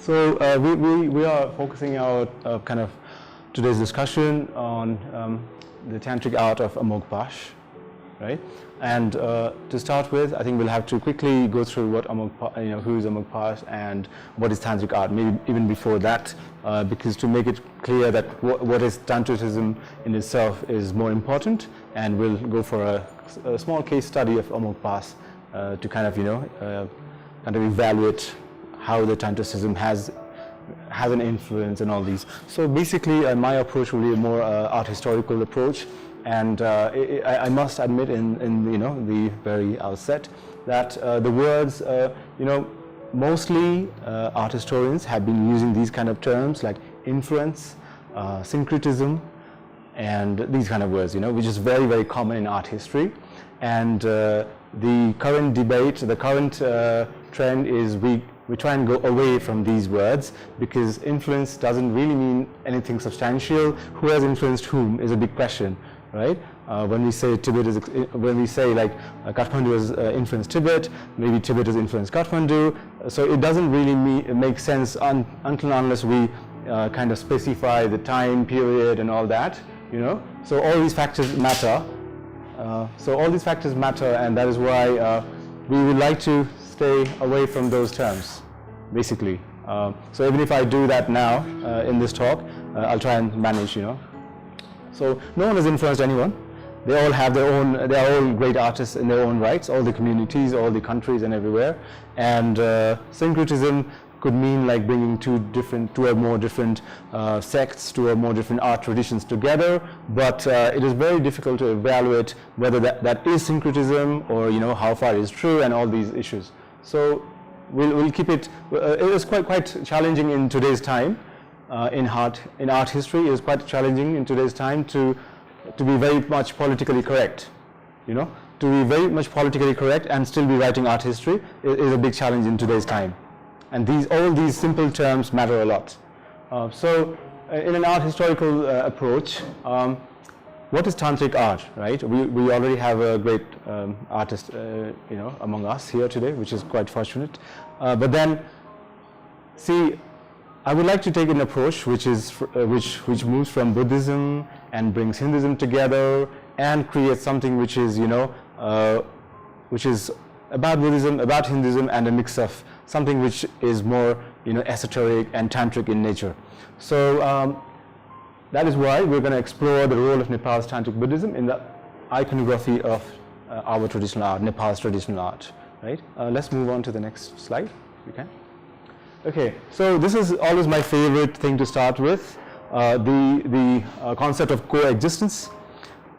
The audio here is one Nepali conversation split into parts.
So we are focusing our kind of today's discussion on the Tantric art of Amoghapāśa, right? And to start with, I think we'll have to quickly go through what who is Amoghapāśa and what is Tantric art, maybe even before that, because to make it clear that what is Tantricism in itself is more important, and we'll go for a small case study of Amoghapāśa to kind of kind of evaluate how the Tantricism has an influence and all these. So basically, my approach will be a more art historical approach. And I must admit in the very outset that the words mostly art historians have been using these kind of terms like influence, syncretism, and these kind of words, which is very, very common in art history. And the current debate, the current trend is we try and go away from these words, because influence doesn't really mean anything substantial. Who has influenced whom is a big question, right? When we say Tibet is, when we say like Kathmandu has influenced Tibet, maybe Tibet has influenced Kathmandu. So it doesn't really make sense until unless we kind of specify the time period and all that, So all these factors matter. And that is why we would like to stay away from those terms, basically. So even if I do that now in this talk, I'll try and manage, So no one has influenced anyone. They all have their own, they are all great artists in their own rights, all the communities, all the countries and everywhere. And syncretism could mean like bringing two or more different sects, two or more different art traditions together. But it is very difficult to evaluate whether that is syncretism or how far it is true and all these issues. So we'll keep it. It is quite challenging in today's time. In art history, it is quite challenging in today's time to be very much politically correct. To be very much politically correct and still be writing art history is a big challenge in today's time. And all these simple terms matter a lot. So in an art historical approach, what is Tantric art, right? We already have a great artist, among us here today, which is quite fortunate. But then, see, I would like to take an approach which moves from Buddhism and brings Hinduism together and creates something which is which is about Buddhism, about Hinduism, and a mix of something which is more esoteric and tantric in nature. So that is why we're going to explore the role of Nepal's Tantric Buddhism in the iconography of our traditional art, Nepal's traditional art. Right? Let's move on to the next slide, if you can. Okay, so this is always my favorite thing to start with, the concept of coexistence.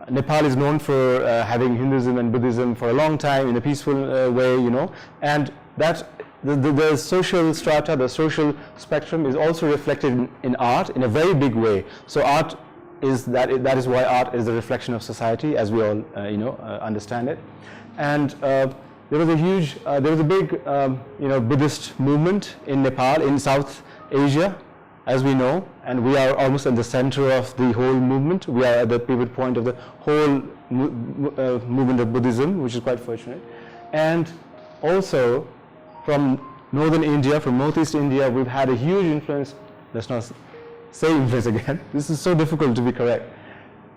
Nepal is known for having Hinduism and Buddhism for a long time in a peaceful way, and that the social strata, the social spectrum is also reflected in art in a very big way. So art is that is why art is the reflection of society, as we all understand it. And there was a big Buddhist movement in Nepal, in South Asia, as we know, and we are almost at the center of the whole movement. We are at the pivot point of the whole movement of Buddhism, which is quite fortunate. And also from northern India, from northeast India, we've had a huge influence. Let's not say influence again. This is so difficult to be correct.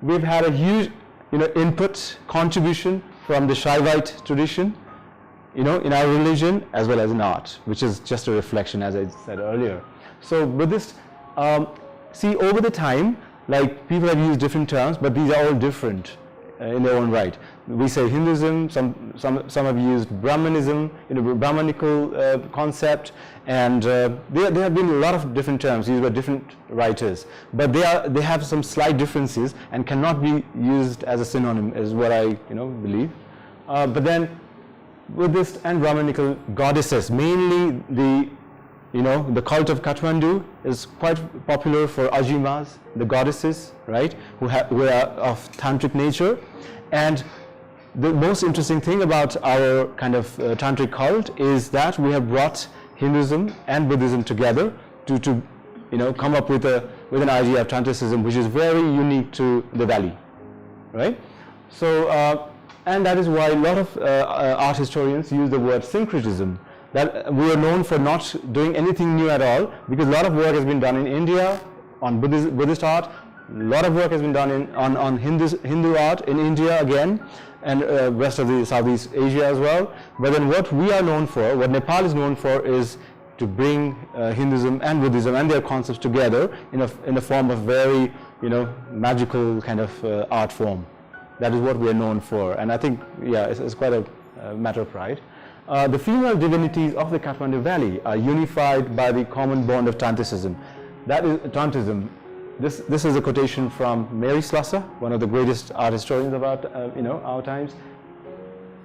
We've had a huge input, contribution from the Shaivite tradition, in our religion as well as in art, which is just a reflection, as I said earlier. So Buddhist, see, over the time, like, people have used different terms, but these are all different in their own right. We say Hinduism, some have used Brahmanism, Brahmanical concept, and there have been a lot of different terms used by different writers, but they have some slight differences and cannot be used as a synonym, is what I believe. But then Buddhist and Brahmanical goddesses, mainly the cult of Kathmandu is quite popular for Ajimas, the goddesses, right, who are of tantric nature. And the most interesting thing about our kind of tantric cult is that we have brought Hinduism and Buddhism together to come up with an idea of Tantricism, which is very unique to the valley, right? So and that is why a lot of art historians use the word syncretism that we are known for not doing anything new at all, because a lot of work has been done in India on Buddhist art, a lot of work has been done on Hindu art in India again, and rest of the Southeast Asia as well. But then what we are known for, what Nepal is known for, is to bring Hinduism and Buddhism and their concepts together in a form of very, magical kind of art form. That is what we are known for, and I think, yeah, it's quite a matter of pride. The female divinities of the Kathmandu Valley are unified by the common bond of Tantricism. That is Tantrism. This is a quotation from Mary Slessor, one of the greatest art historians of our times,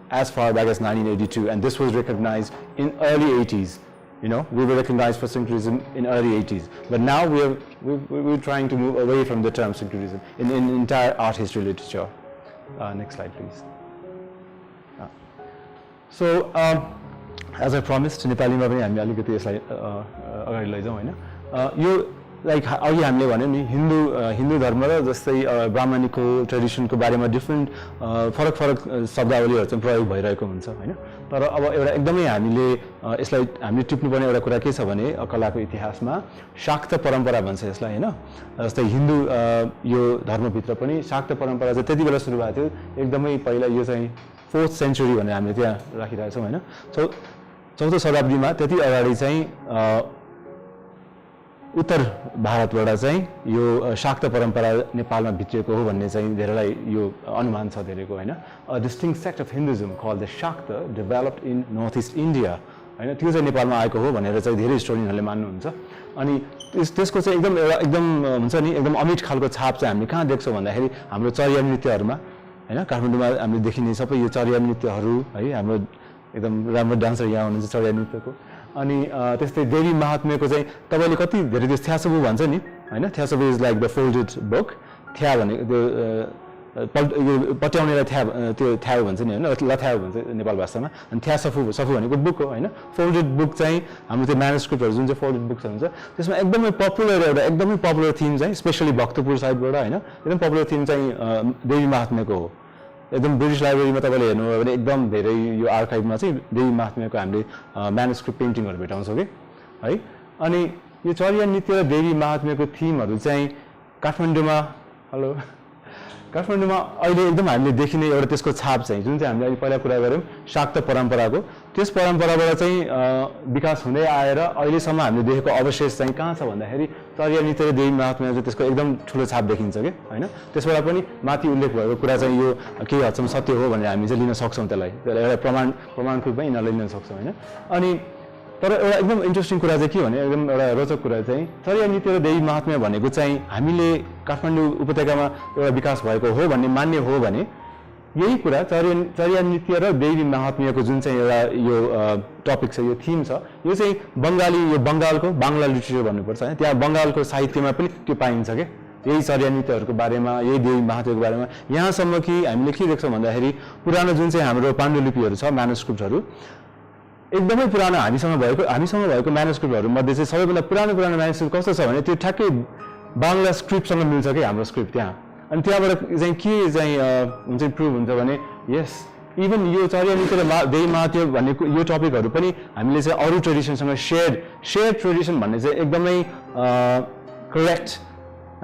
as far back as 1982, and this was recognized in early 80s. We were recognized for syncretism in early 80s, but now we're trying to move away from the term syncretism in entire art history literature. Next slide, please. So, as I promised, नेपालीमा पनि हामी अलिकति यसलाई अगाडि लैजाउँ हैन। यो लाइक अघि हामीले भन्यो नि हिन्दू धर्म र जस्तै ब्राह्मणिकको ट्रेडिसनको बारेमा डिफ्रेन्ट फरक शब्दावलीहरु चाहिँ प्रयोग भइरहेको हुन्छ हैन। तर अब एउटा एकदमै हामीले टिप्नुपर्ने एउटा कुरा के छ भने कलाको इतिहासमा शाक्त परम्परा भन्छ यसलाई हैन। जस्तै हिन्दू यो धर्मभित्र पनि शाक्त परम्परा चाहिँ त्यति बेला सुरु भएको थियो, एकदमै पहिला यो चाहिँ 4th century भनेर हामीले त्यहाँ राखिरहेको छौँ हैन। 4औं शताब्दीमा त्यति अगाडि चाहिँ उत्तर भारतबाट चाहिँ यो शाक्त परम्परा नेपालमा भित्रिएको हो भन्ने चाहिँ धेरैलाई यो अनुमान छ धेरैको हैन। A distinct sect of Hinduism called the Shakta developed in northeast India हैन। त्यो चाहिँ नेपालमा आएको हो भनेर चाहिँ धेरै हिस्टोरियनहरूले मान्नुहुन्छ। अनि त्यसको चाहिँ एकदम हुन्छ नि एकदम अमिट खालको छाप चाहिँ हामीले कहाँ देख्छौँ भन्दाखेरि हाम्रो चर्या नृत्यहरूमा हैन। काठमाडौँमा हामीले देखिने सबै यो चर्या नृत्यहरू है, हाम्रो एकदम राम्रो डान्सर यहाँ हुनुहुन्छ चर्या नृत्यको। अनि त्यस्तै देवी महात्म्यको चाहिँ तपाईले कति धेरै त्यो थ्यासबु भन्छ नि हैन। थ्यासबु is like the folded book. थ्या भनेको त्यो पट्याउनेलाई त्यो थ्याउ भन्छ नि हैन, लथ्याउ भन्छ नेपाल भाषामा। अनि थ्यासफु भनेको बुक हो हैन। फोल्डेड बुक चाहिँ हाम्रो त्यो म्यानुस्क्रिप्टहरु जुन चाहिँ फोल्डेड बुक्स हुन्छ त्यसमा एकदमै पपुलर थिम चाहिँ स्पेशली भक्तपुर साइडबाट हैन, एकदम पपुलर थिम चाहिँ देवी महात्म्यको हो। एकदम ब्रिटिश लाइब्रेरीमा तपाईले हेर्नुभयो भने एकदम धेरै यो आर्काइभमा चाहिँ देवी महात्म्यको हामीले म्यानुस्क्रिप्ट पेन्टिङहरु भेटाउँछौँ के है। अनि यो चर्या नृत्य र देवी महात्म्यको थिमहरु चाहिँ काठमाडौँमा अहिले एकदम हामीले देखिने एउटा त्यसको छाप चाहिँ जुन चाहिँ हामीले अहिले पहिला कुरा गर्यौं शाक्त परम्पराको, त्यस परम्पराबाट चाहिँ विकास हुँदै आएर अहिलेसम्म हामीले देखेको अवशेष चाहिँ कहाँ छ भन्दाखेरि चर्या नृत्य र देवी महात्म्य चाहिँ त्यसको एकदम ठूलो छाप देखिन्छ के हैन। त्यसबाट पनि माथि उल्लेख भएको कुरा चाहिँ यो केही हदसम्म सत्य हो भनेर हामी चाहिँ लिन सक्छौं, त्यसलाई एउटा प्रमाणको रूपमा यिनीहरूलाई लिन सक्छौं हैन। अनि तर एउटा एकदम इन्ट्रेस्टिङ कुरा चाहिँ के भने एकदम एउटा रोचक कुरा चाहिँ चर्या नृत्य र देवी महात्म्य भनेको चाहिँ हामीले काठमाडौँ उपत्यकामा एउटा विकास भएको हो भन्ने मान्य हो भने यही कुरा चर्या नृत्य र देवी महात्म्यको जुन चाहिँ एउटा यो टपिक छ, यो थिम छ, यो चाहिँ बंगालको बांग्ला लिटरेचर भन्नुपर्छ हैन। त्यहाँ बंगालको साहित्यमा पनि त्यो पाइन्छ के यही चर्या नृत्यहरूको बारेमा, यही देवी महात्म्यको बारेमा। यहाँसम्म कि हामीले के देख्छौँ भन्दाखेरि पुरानो जुन चाहिँ हाम्रो पाण्डुलिपिहरू छ, म्यानुस्क्रिप्टहरू एकदमै पुरानो हामीसँग भएको म्यानुस्क्रिप्टहरू मध्ये चाहिँ सबैभन्दा पुरानो म्यानुस्क्रिप्ट कस्तो छ भने त्यो ठ्याक्कै बांग्ला स्क्रिप्टसँग मिल्छ के हाम्रो स्क्रिप्ट त्यहाँ। अनि त्यहाँबाट चाहिँ के चाहिँ हुन्छ प्रुभ हुन्छ भने यस इभन यो चर्या नृत्य र देवी महात्म्य भन्ने यो टपिकहरू पनि हामीले चाहिँ अरू ट्रेडिसनसँग शेयर ट्रेडिसन भन्ने चाहिँ एकदमै करेक्ट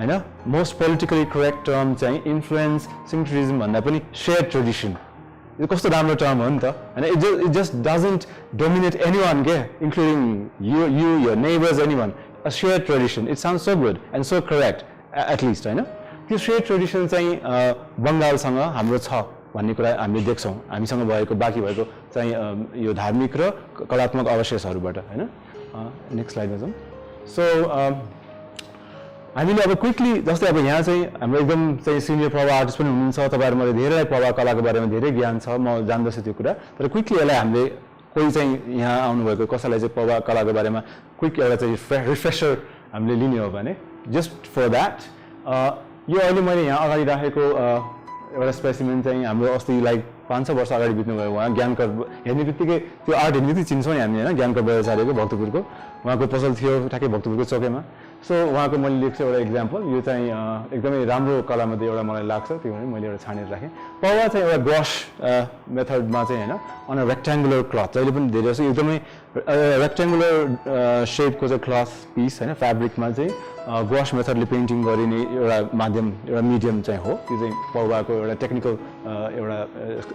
हैन, मोस्ट पोलिटिकली करेक्ट टर्म चाहिँ इन्फ्लुएन्स सिन्क्रेटिज्म भन्दा पनि शेयर ट्रेडिसन। यो कस्तो राम्रो टर्म हो नि त हैन। It just doesn't dominate anyone के including you your neighbors, anyone. A shared tradition. It sounds so good and so correct at least हैन। त्यो शेयर ट्रेडिसन चाहिँ बंगालसँग हाम्रो छ भन्ने कुरा हामीले देख्छौँ हामीसँग भएको बाँकी भएको चाहिँ यो धार्मिक र कलात्मक अवशेषहरूबाट हैन। नेक्स्ट स्लाइडमा जाउँ। सो हामीले अब क्विकली जस्तै अब यहाँ चाहिँ हाम्रो एकदम चाहिँ सिनियर प्रभा आर्टिस्ट पनि हुनुहुन्छ, तपाईहरुमध्ये धेरैलाई प्रभा कलाको बारेमा धेरै ज्ञान छ, म जान्दछु त्यो कुरा। तर क्विकली यसलाई हामीले कोही चाहिँ यहाँ आउनुभएको कसैलाई चाहिँ प्रभा कलाको बारेमा क्विक एउटा चाहिँ रिफ्रेशर हामीले लिने हो भने जस्ट फर द्याट यो अहिले मैले यहाँ अगाडि राखेको एउटा स्पेसिमेन चाहिँ हाम्रो अस्ति लाइक 500 वर्ष अगाडि बित्नुभयो उहाँ ज्ञानकर हेर्ने बित्तिकै त्यो आर्ट हेर्ने बित्तिकै चिन्छौँ नि हामी हैन। ज्ञानकर बजाचार्यको भक्तपुरको उहाँको पसल थियो ठ्याक्कै भक्तपुरको चौकीमा। सो उहाँको मैले लेख्छु एउटा इक्जाम्पल यो चाहिँ एकदमै राम्रो कलामध्ये एउटा मलाई लाग्छ त्यो भने मैले एउटा छानेर राखेँ पौवा चाहिँ एउटा गवास मेथडमा चाहिँ हैन अन अ रेक्ट्याङ्गुलर क्लथ जहिले पनि धेरै जस्तो एकदमै रेक्ट्याङ्गुलर शेपको चाहिँ क्लथ पिस हैन फ्याब्रिकमा चाहिँ गवास मेथडले पेन्टिङ गरिने एउटा माध्यम एउटा मिडियम चाहिँ हो यो चाहिँ पौवाको एउटा टेक्निकल एउटा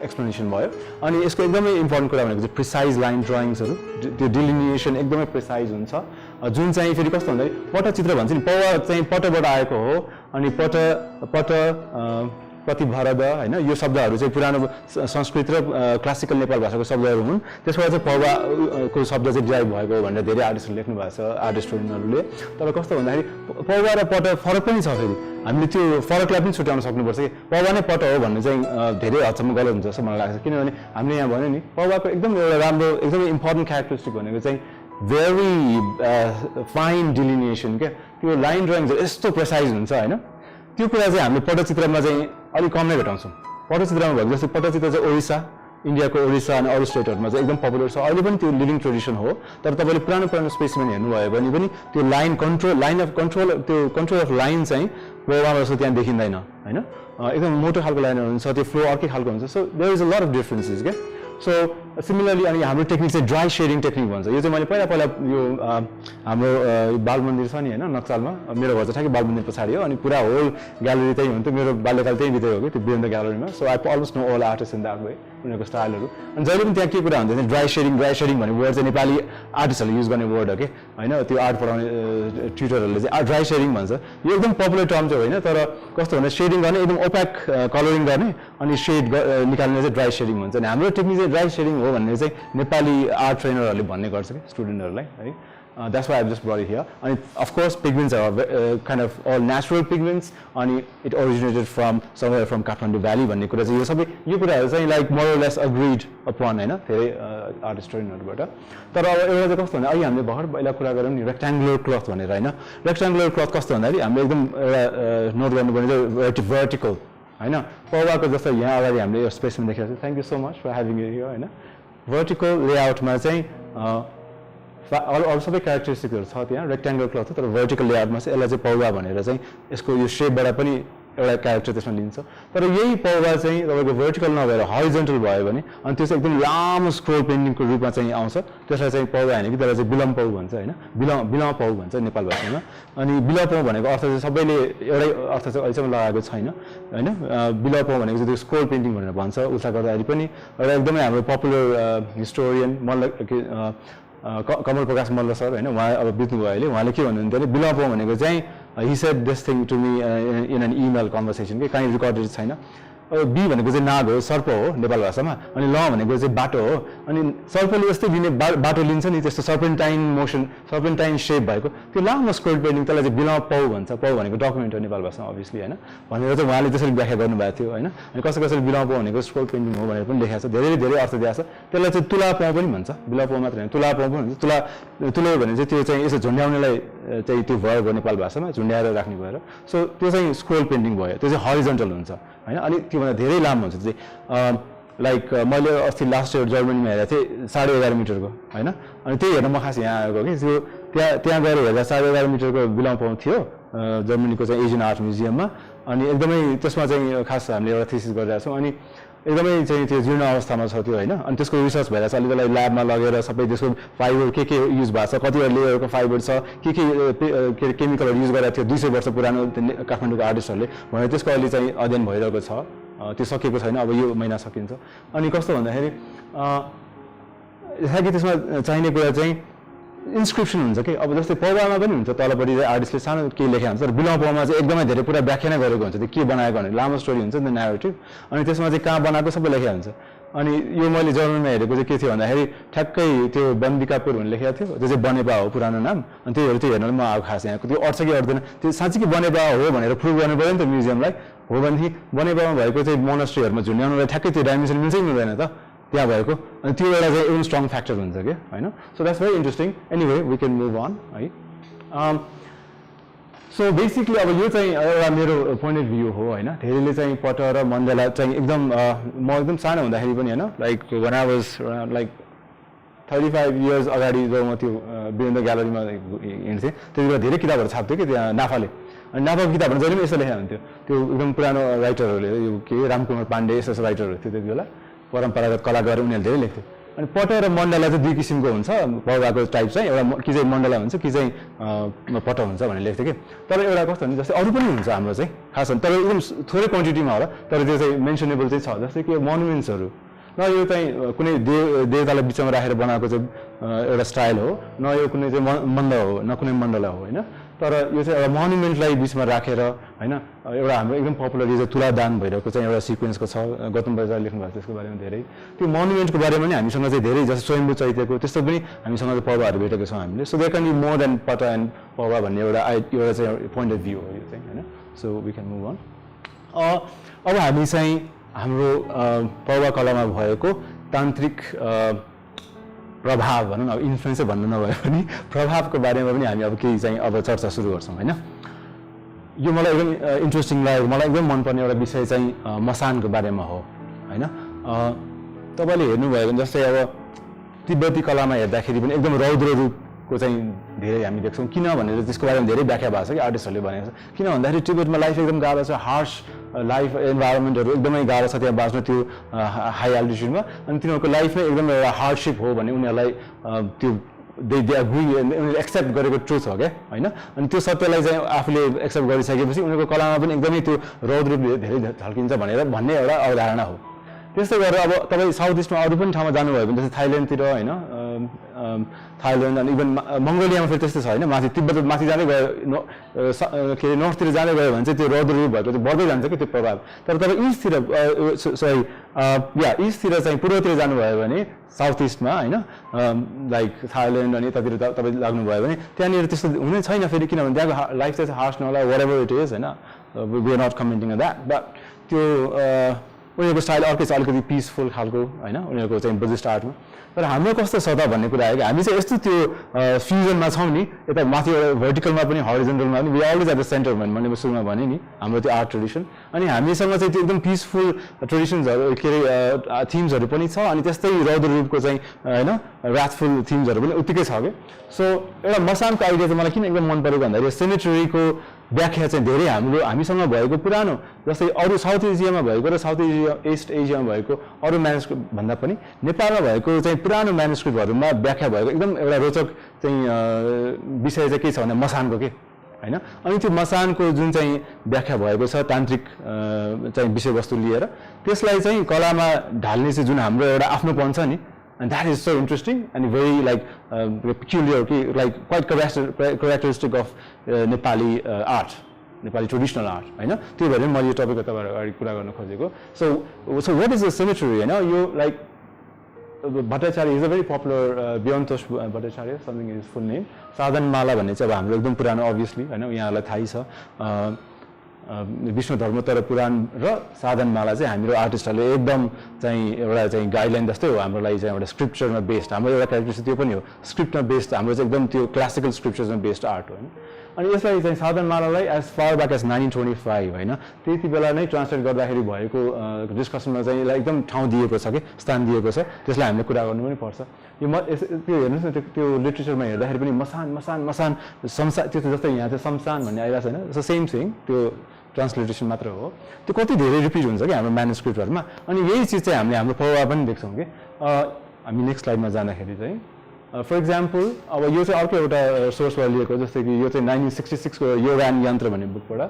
एक्सप्लेनेसन भयो अनि यसको एकदमै इम्पोर्टेन्ट कुरा भनेको चाहिँ प्रिसाइज लाइन ड्रइङ्सहरू त्यो डिलिनिएसन एकदमै प्रिसाइज हुन्छ जुन चाहिँ फेरि कस्तो भन्दाखेरि पटचित्र भन्छ नि पौवा चाहिँ पटबाट आएको हो अनि पट प्रतिभरद हैन यो शब्दहरू चाहिँ पुरानो संस्कृत र क्लासिकल नेपाल भाषाको शब्दहरू हुन् त्यसबाट चाहिँ पौवाको शब्द चाहिँ डिराइभ भएको हो भनेर धेरै आर्टिस्टहरूले लेख्नु भएको छ आर्ट हिस्टोरियनहरूले तर कस्तो भन्दाखेरि पौवा र पट फरक पनि छ फेरि हामीले त्यो फरकलाई पनि छुट्याउन सक्नुपर्छ कि पौवा नै पट हो भन्ने चाहिँ धेरै हदसम्म गलत हुन्छ जस्तो मलाई लाग्छ किनभने हामीले यहाँ भन्यो नि पौवाको एकदम एउटा राम्रो एकदमै इम्पोर्टेन्ट क्यारेक्टरिस्टिक भनेको चाहिँ भेरी फाइन डिलिनिएसन क्या त्यो लाइन ड्रइङ्सहरू यस्तो प्रिसाइज हुन्छ होइन त्यो कुरा चाहिँ हामीले पटचित्रमा चाहिँ अलिक कम नै भेटाउँछौँ पटचित्रमा भएको जस्तै पटचित्र चाहिँ ओडिसा इन्डियाको ओडिसा अनि अरू स्टेटहरूमा चाहिँ एकदम पपुलर छ अहिले पनि त्यो लिभिङ ट्रेडिसन हो तर तपाईँले पुरानो स्पेसमेन हेर्नुभयो भने पनि त्यो लाइन अफ कन्ट्रोल त्यो कन्ट्रोल अफ लाइन चाहिँ पौवामा जस्तो त्यहाँ देखिँदैन होइन एकदम मोटो खालको लाइनहरू हुन्छ त्यो फ्लो अर्कै खालको हुन्छ so there is a lot of differences क्या सो सिमिलरली अनि हाम्रो टेक्निक चाहिँ ड्राई सेडिङ टेक्निक भन्छ यो चाहिँ मैले पहिला यो हाम्रो बाल मन्दिर छ नि होइन नक्सालमा मेरो घर चाहिँ ठ्याक्कै बाल मन्दिर पछाडि हो अनि पुरा होल ग्यालेरी त्यही हुन्थ्यो मेरो बाल्यकाल त्यही बितेको हो कि त्यो वीरेन्द्र ग्यालेरीमा so I almost know all artist in that way उनीहरूको स्टाइलहरू अनि जहिले पनि त्यहाँ के कुरा हुन्छ भने ड्राई सेडिङ भन्ने वर्ड चाहिँ नेपाली आर्टिस्टहरूले युज गर्ने वर्ड हो कि होइन त्यो आर्ट पढाउने ट्युटरहरूले चाहिँ ड्राई सेडिङ भन्छ यो एकदम पपुलर टर्म चाहिँ होइन तर कस्तो भने सेडिङ गर्ने एकदम ओप्याक कलरिङ गर्ने अनि सेड निकाल्ने चाहिँ ड्राई सेडिङ भन्छ अनि हाम्रो टेक्निक चाहिँ ड्राई सेडिङ हो भन्ने चाहिँ नेपाली आर्ट ट्रेनरहरूले भन्ने गर्छ कि स्टुडेन्टहरूलाई है that's why I've just brought it here and of course pigments are kind of all natural pigments and it originated from somewhere from Kathmandu Valley भन्ने कुरा चाहिँ यो सबै यो कुराहरू चाहिँ like more or less agreed upon हैन धेरै आर्ट हिस्टोरियनहरुबाट तर अब एउटा चाहिँ कस्तो भन्दा अहिले हामीले भर्खर पहिला कुरा गरौँ नि रेक्ट्याङ्गुलर क्लथ भनेर हैन रेक्ट्याङ्गुलर क्लथ कस्तो भन्दाखेरि हामीले एकदम नोट गर्नुपर्ने चाहिँ भर्टिकल हैन पौवाको जस्तो यहाँ अगाडि हामीले यो स्पेसमा देखेको छ thank you so much for having you here हैन भर्टिकल लेआउटमा चाहिँ अरू सबै क्यारेक्टरिस्टिक्सहरू छ त्यहाँ रेक्ट्याङ्गुलर क्लथ तर भर्टिकल लेआउटमा चाहिँ यसलाई चाहिँ पौवा भनेर चाहिँ यसको यो सेपबाट पनि एउटा क्यारेक्टर त्यसमा लिन्छ तर यही पौवा चाहिँ तपाईँको भर्टिकल नभएर हरिजन्टल भयो भने अनि त्यो चाहिँ एकदम लामो स्क्रोल पेन्टिङको रूपमा चाहिँ आउँछ त्यसलाई चाहिँ पौवा होइन कि त्यसलाई चाहिँ बिलम पौ भन्छ होइन बिलम पौ भन्छ नेपाल भाषामा अनि बिलम पौ भनेको अर्थ चाहिँ सबैले एउटै अर्थ चाहिँ अहिलेसम्म लगाएको छैन होइन बिलम पौ भनेको चाहिँ त्यो स्क्रोल पेन्टिङ भनेर भन्छ उल्टा गर्दाखेरि पनि एउटा एकदमै हाम्रो पपुलर हिस्टोरियन कमल प्रकाश मल्ल सर होइन उहाँ अब बित्नुभयो अहिले उहाँले के भन्नुहुन्थ्यो भने बिलम पौ भनेको चाहिँ he said this thing to me in an email conversation के कहीँ रेकर्डेड छैन बी भनेको चाहिँ नाग हो सर्प हो नेपाल भाषामा अनि ल भनेको चाहिँ बाटो हो अनि सर्पले जस्तै लिने बाटो लिन्छ नि त्यस्तो सर्पेन्टाइन मोसन सर्पेन्टाइन शेप भएको त्यो लामो स्क्रोल पेन्टिङ त्यसलाई चाहिँ बिलम पौ भन्छ पौ भनेको डकुमेन्ट हो नेपाल भाषामा अभियसली होइन भनेर चाहिँ उहाँले त्यसरी व्याख्या गर्नुभएको थियो होइन अनि कसरी बिलम पौ भनेको स्क्रोल पेन्टिङ हो भनेर पनि लेखाएको छ धेरै अर्थ दिएको छ त्यसलाई चाहिँ तुला पौ पनि भन्छ बिलम पौ मात्र होइन तुला पौ पनि भन्छ तुलो भने चाहिँ त्यो चाहिँ यसो झुन्ड्याउनेलाई चाहिँ त्यो भयो नेपाल भाषामा झुन्ड्याएर राख्ने भएर सो त्यो चाहिँ स्क्रोल पेन्टिङ भयो त्यो चाहिँ हरिजन्टल हुन्छ होइन अनि त्योभन्दा धेरै लामो हुन्छ चाहिँ लाइक मैले अस्ति लास्ट इयर जर्मनीमा हेरेको थिएँ 11.5 मिटरको होइन अनि त्यही हेर्न म खास यहाँ आएको कि त्यो त्यहाँ गएर हेर्दा 11.5 मिटरको बिलम पौ थियो जर्मनीको चाहिँ एजियन आर्ट म्युजियममा अनि एकदमै त्यसमा चाहिँ खास हामीले एउटा थीसिस गरिरहेको छौँ अनि एकदमै चाहिँ त्यो जीर्ण अवस्थामा छ त्यो होइन अनि त्यसको रिसर्च भएर चाहिँ अलिकति ल्याबमा लगेर सबै त्यसको फाइबर के युज भएको छ कतिवटा लेयरको फाइबर छ के केमिकलहरू युज गरेको थियो 200 वर्ष पुरानो काठमाडौँको आर्टिस्टहरूले भनेर त्यसको अहिले चाहिँ अध्ययन भइरहेको छ त्यो सकिएको छैन अब यो महिना सकिन्छ अनि कस्तो भन्दाखेरि त्यसमा चाहिने कुरा चाहिँ इन्स्क्रिप्सन हुन्छ कि अब जस्तै पौवामा पनि हुन्छ तलपट्टि आर्टिस्टले सानो केही लेखेको हुन्छ तर बिलम पौवामा चाहिँ एकदमै धेरै पुरा व्याख्या नै गरेको हुन्छ त्यो के बनाएको भने लामो स्टोरी हुन्छ नि न्यारेटिभ अनि त्यसमा चाहिँ कहाँ बनाएको सबै लेखेको हुन्छ अनि यो मैले जर्मनीमा हेरेको चाहिँ के थियो भन्दाखेरि ठ्याक्कै त्यो बन्दिकापुर भन्ने लेखेको थियो त्यो चाहिँ बनेपा हो पुरानो नाम अनि त्यो हेर्न म अब खास यहाँको त्यो अट्छ कि अट्दैन त्यो साँच्चै बनेपा हो भनेर प्रुभ गर्नु पऱ्यो नि त म्युजियमलाई हो भनेदेखि बनेपामा भएको चाहिँ मोनास्ट्रीहरूमा झुन्ड्याउनुलाई ठ्याक्कै त्यो डाइमेन्सन मिल्छै मिल्दैन त त्यहाँ भएको अनि त्यो एउटा चाहिँ एकदम स्ट्रङ फ्याक्टर हुन्छ कि होइन so that's very interesting anyway we can move on है सो बेसिकली अब यो चाहिँ एउटा मेरो पोइन्ट अफ भ्यू हो होइन धेरैले चाहिँ पट र मण्डला चाहिँ एकदम म एकदम सानो हुँदाखेरि पनि होइन like one I was like 35 years अगाडि जब म त्यो वीरेन्द्र ग्यालरीमा हिँड्थेँ त्यति बेला धेरै किताबहरू छाप्थ्यो कि त्यहाँ नाफाले अनि नाफाको किताबहरू जहिले पनि यसो लेखेको हुन्थ्यो त्यो एकदम पुरानो राइटरहरूले यो के रामकुमार पाण्डे यस्तो यस्तो राइटरहरू थियो त्यति बेला परम्परागत कला गरेर उनीहरूले धेरै लेख्थ्यो अनि पट र मण्डला चाहिँ दुई किसिमको हुन्छ पौवाको टाइप चाहिँ एउटा कि चाहिँ मण्डला हुन्छ कि चाहिँ पट हुन्छ भनेर लेख्थ्यो कि तर एउटा कस्तो हुन्छ जस्तै अरू पनि हुन्छ हाम्रो चाहिँ खास तर एकदम थोरै क्वान्टिटीमा होला तर त्यो चाहिँ मेन्सनेबल चाहिँ छ जस्तै कि मोनुमेन्ट्सहरू न यो चाहिँ कुनै देवतालाई बिचमा राखेर बनाएको चाहिँ एउटा स्टाइल हो न यो कुनै चाहिँ मण्डला हो न कुनै मण्डला हो होइन तर यो चाहिँ एउटा मोनुमेन्टलाई बिचमा राखेर होइन एउटा हाम्रो एकदम पपुलर यो चाहिँ तुलादान भइरहेको चाहिँ एउटा सिक्वेन्सको छ गौतम बजारले लेख्नु भएको त्यसको बारेमा धेरै त्यो मोनुमेन्टको बारेमा पनि हामीसँग चाहिँ धेरै जस्तो स्वयम्भू चैत्यको त्यस्तो पनि हामीसँग चाहिँ पौवाहरू भेटेको छौँ हामीले so there can be more than put and पौवा भन्ने एउटा चाहिँ पोइन्ट अफ भ्यू हो यो चाहिँ होइन so we can move on अब हामी चाहिँ हाम्रो पौवा कलामा भएको तान्त्रिक प्रभाव भनौँ न अब इन्फ्लुएन्सै भन्नु नभए पनि प्रभावको बारेमा पनि हामी अब केही चाहिँ अब चर्चा सुरु गर्छौँ होइन यो मलाई एकदम इन्ट्रेस्टिङ लाग्यो मलाई एकदम मनपर्ने एउटा विषय चाहिँ मसानको बारेमा हो होइन तपाईँले हेर्नुभयो भने जस्तै अब तिब्बती कलामा हेर्दाखेरि पनि एकदम रौद्र रूपको चाहिँ धेरै हामी देख्छौँ किन भनेर त्यसको बारेमा धेरै व्याख्या भएको छ कि आर्टिस्टहरूले भनेको छ किन भन्दाखेरि तिब्बतमा लाइफ एकदम गाह्रो छ हार्स लाइफ इन्भाइरोमेन्टहरू एकदमै गाह्रो छ त्यहाँ बाँच्न त्यो हाई एल्टिट्युडमा अनि तिनीहरूको लाइफ नै एकदम एउटा हार्डसिप हो भने उनीहरूलाई त्यो दे अग्री उनीहरूले एक्सेप्ट गरेको ट्रुथ हो क्या होइन अनि त्यो सत्यलाई चाहिँ आफूले एक्सेप्ट गरिसकेपछि उनीहरूको कलामा पनि एकदमै त्यो रौद्र रूप धेरै झल्किन्छ भनेर भन्ने एउटा अवधारणा हो त्यस्तै गरेर अब तपाईँ साउथ इस्टमा अरू पनि ठाउँमा जानुभयो भने जस्तै थाइल्यान्डतिर होइन थाइल्यान्ड अनि इभन मङ्गोलियामा फेरि त्यस्तै छ होइन माथि तिब्बत माथि जाँदै गयो के अरे नर्थतिर जाँदै गयो भने चाहिँ त्यो रौद्र रूप भएको चाहिँ बढ्दै जान्छ कि त्यो प्रभाव तर तपाईँ इस्टतिर सरी इस्टतिर चाहिँ पूर्वतिर जानुभयो भने साउथ इस्टमा होइन लाइक थाइल्यान्ड अनि यतातिर तपाईँ लाग्नुभयो भने त्यहाँनिर त्यस्तो हुनै छैन फेरि किनभने त्यहाँको लाइफ चाहिँ हार्स नहोला वाट एभर इट इज होइन we are not commenting that but त्यो उनीहरूको स्टाइल अर्कै छ अलिकति पिसफुल खालको होइन उनीहरूको चाहिँ बुद्धिस्ट आर्टमा तर हाम्रो कस्तो छ त भन्ने कुरा आयो कि हामी चाहिँ यस्तो त्यो फ्युजनमा छौँ नि यता माथि भर्टिकलमा पनि हरिजन्टलमा पनि we always at the center मैले सुरुमा भने नि हाम्रो त्यो आर्ट ट्रेडिसन अनि हामीसँग चाहिँ त्यो एकदम पिसफुल ट्रेडिसन्सहरू के अरे थिम्सहरू पनि छ अनि त्यस्तै रौद्र रूपको चाहिँ होइन राथफुल थिम्सहरू पनि उत्तिकै छ कि सो एउटा मसानको आइडिया चाहिँ मलाई किन एकदम मन परेको भन्दाखेरि सेमेट्रीको व्याख्या चाहिँ धेरै हामीसँग भएको पुरानो जस्तै अरू साउथ एसियामा भएको र साउथ ईस्ट एसियामा भएको अरू म्यानुस्क्रिप्ट भन्दा पनि नेपालमा भएको चाहिँ पुरानो म्यानुस्क्रिप्टहरूमा व्याख्या भएको एकदम एउटा रोचक चाहिँ विषय चाहिँ के छ भने मसानको के होइन अनि त्यो मसानको जुन चाहिँ व्याख्या भएको छ तान्त्रिक चाहिँ विषयवस्तु लिएर त्यसलाई चाहिँ कलामा ढाल्ने चाहिँ जुन हाम्रो एउटा आफ्नोपन छ नि and that is so interesting and very like peculiar like quite characteristic of Nepali art Nepali traditional art हैन त्यो भएर मैले यो टपिकको तपाईहरुको अगाडि कुरा गर्न खोजेको so what is the symmetry you know you like Bhattacharya is a very popular Beyontosh Bhattacharya something is full name साधनमाला भन्ने चाहिँ अब हाम्रो एकदम पुरानो obviously हैन यहाँलाई थाहै छ विष्णु धर्मोत्तर पुराण र साधनमाला चाहिँ हाम्रो आर्टिस्टहरूले एकदम चाहिँ एउटा चाहिँ गाइडलाइन जस्तै हो हाम्रो लागि चाहिँ एउटा स्क्रिप्चरमा बेस्ड हाम्रो एउटा क्यारेक्टरिस्टिक त्यो पनि हो स्क्रिप्टमा बेस्ड हाम्रो चाहिँ एकदम त्यो क्लासिकल स्क्रिप्चर्समा बेस्ड आर्ट हो हैन अनि यसलाई चाहिँ साधनमालालाई एज फार ब्याक एज 1925 हैन त्यति बेला नै ट्रान्सलेट गर्दाखेरि भएको डिस्कसनमा चाहिँ यसलाई एकदम ठाउँ दिएको छ के स्थान दिएको छ त्यसलाई हामीले कुरा गर्नु पनि पर्छ यो त्यो हेर्नुस् न त्यो लिटरेचरमा हेर्दाखेरि पनि मसान संसार त्यो जस्तै यहाँ चाहिँ शमशान भन्ने आइरहेको छ हैन सो सेम थिङ त्यो ट्रान्सलेटेसन मात्र हो त्यो कति धेरै रिपिट हुन्छ कि हाम्रो म्यानुस्क्रिप्टहरुमा अनि यही चीज चाहिँ हामीले हाम्रो पौवा पनि देख्छौँ कि हामी नेक्स्ट स्लाइडमा जाँदाखेरि चाहिँ फर एक्जाम्पल अब यो चाहिँ अर्को एउटा सोर्सबाट लिएको जस्तै कि यो चाहिँ 1966 को योगान यन्त्र भन्ने बुकबाट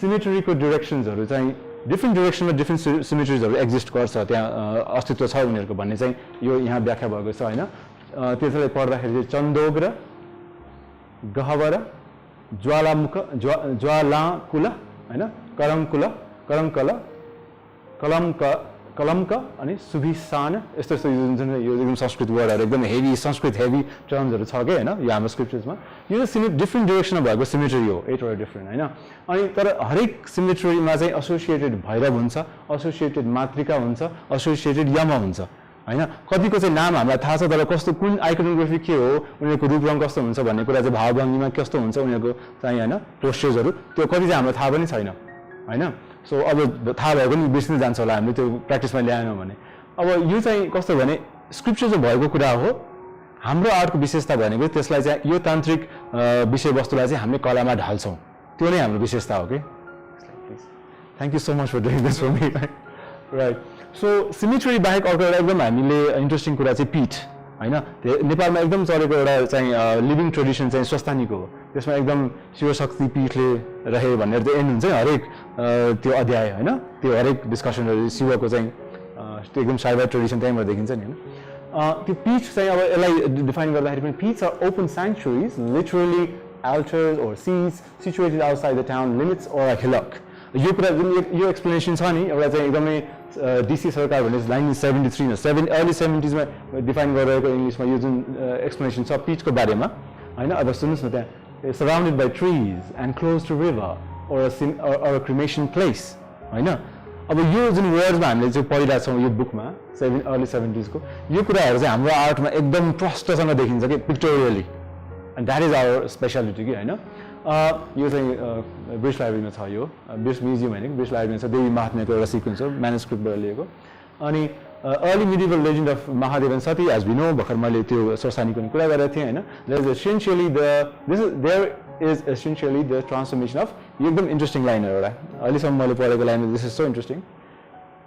सिमेट्रीको डिरेक्सन्सहरू चाहिँ डिफ्रेन्ट डिरेक्सनमा डिफ्रेन्ट सिमेट्रिजहरू एक्जिस्ट गर्छ त्यहाँ अस्तित्व छ उनीहरूको भन्ने चाहिँ यो यहाँ व्याख्या भएको छ हैन त्यसलाई पढ्दाखेरि चाहिँ चन्दोग्र गहवर ज्वालामुख ज्वालाकुल हैन कलमक अनि सुभिसान यस्तो जुन यो एकदम संस्कृत वर्डहरू एकदम हेभी संस्कृत हेभी टर्म्सहरू छ के हैन यो हाम्रो स्क्रिप्चर्समा यो चाहिँ डिफ्रेन्ट डिरेक्सनमा भएको सिमेट्री हो एटवटा डिफ्रेन्ट हैन अनि तर हरेक सिमेट्रीमा चाहिँ एसोसिएटेड भैरव हुन्छ एसोसिएटेड मातृका हुन्छ एसोसिएटेड यम हुन्छ हैन कतिको चाहिँ नाम हामीलाई थाहा छ तर कस्तो कुन आइकोनोग्राफी के हो उनीहरूको रूप रङ कस्तो हुन्छ भन्ने कुरा चाहिँ भावभङ्गीमा कस्तो हुन्छ उनीहरूको चाहिँ हैन पोस्चर्सहरू त्यो कति चाहिँ हामीलाई थाहा पनि छैन हैन सो अब थाहा भएको नि बिर्सिन जान्छ होला हामीले त्यो प्र्याक्टिसमा ल्याएनौँ भने अब यो चाहिँ कस्तो भने स्क्रिप्चर चाहिँ भएको कुरा हो हाम्रो आर्टको विशेषता भनेको त्यसलाई चाहिँ यो तान्त्रिक विषयवस्तुलाई चाहिँ हामीले कलामा ढाल्छौँ, त्यो नै हाम्रो विशेषता हो कि। Thank you so much for doing this for me. Right, so symmetry बाहेक अर्को एउटा एकदम हामीले इन्ट्रेस्टिङ कुरा चाहिँ पीठ होइन, नेपालमा एकदम चलेको एउटा चाहिँ लिभिङ ट्रेडिसन चाहिँ स्वस्थानीको हो। त्यसमा एकदम शिवशक्ति पीठले रहे भनेर चाहिँ एन्ड हुन्छ हरेक त्यो अध्याय होइन, त्यो हरेक डिस्कसनहरू शिवको चाहिँ त्यो एकदम साइबर ट्रेडिसन त्यहीँबाट देखिन्छ नि होइन। त्यो पीठ चाहिँ अब यसलाई डिफाइन गर्दाखेरि पनि pithas are open sanctuaries literally altars or seats situated outside the town limits or a hillock. यो कुरा जुन यो एक्सप्लेनेसन छ नि एउटा चाहिँ एकदमै डीसी सरकार भन्ने 1973 मा अर्ली 70s मा डिफाइन गरिरहेको इङ्ग्लिसमा यो जुन एक्सप्लेनेसन छ पीठको बारेमा हैन। अब सुन्नुस् न, त्यहाँ surrounded by trees and close to river or a cremation place हैन। अब यो जुन वर्ड्समा हामीले चाहिँ पढिरहेको छौँ यो बुकमा अर्ली 70s को यो कुराहरू चाहिँ हाम्रो आर्टमा एकदम प्रष्टसँग देखिन्छ कि pictorially, and that is our speciality कि हैन। यो चाहिँ ब्रिटिस लाइब्रेरीमा छ, यो ब्रिटिस म्युजियम होइन कि ब्रिटिस लाइब्रेरीमा छ। देवी महात्म्यको एउटा सिक्वेन्स हो म्यानुस्क्रिप्टबाट लिएको। अनि early medieval legend of Mahadev and Sati as we know, भर्खर मैले त्यो स्वस्थानीको कुरा गरेको थिएँ होइन। There is essentially the transformation of, यो एकदम इन्ट्रेस्टिङ लाइन हो एउटा, अहिलेसम्म मैले पढेको line, this is so interesting.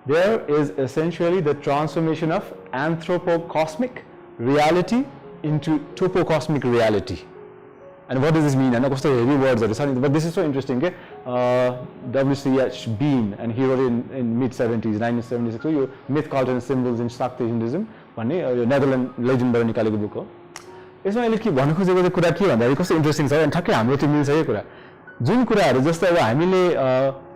There is essentially the transformation of anthropocosmic reality into topocosmic reality. And what does this mean? I know कस्तो heavy words are sorry, but this is so interesting. W.C.H. Bean, and he wrote in mid-70s, 1976. So यो myth, cult and symbols in Shakti Hinduism भन्ने यो नेदरल्यान्ड लेजेन्डबाट निकालेको बुक हो। यसमा अहिले के भन्नु खोजेको चाहिँ कुरा के भन्दाखेरि कस्तो इन्ट्रेस्टिङ छ अनि ठ्याक्कै हाम्रो त्यो मिल्छ यो कुरा। जुन कुराहरू जस्तो अब हामीले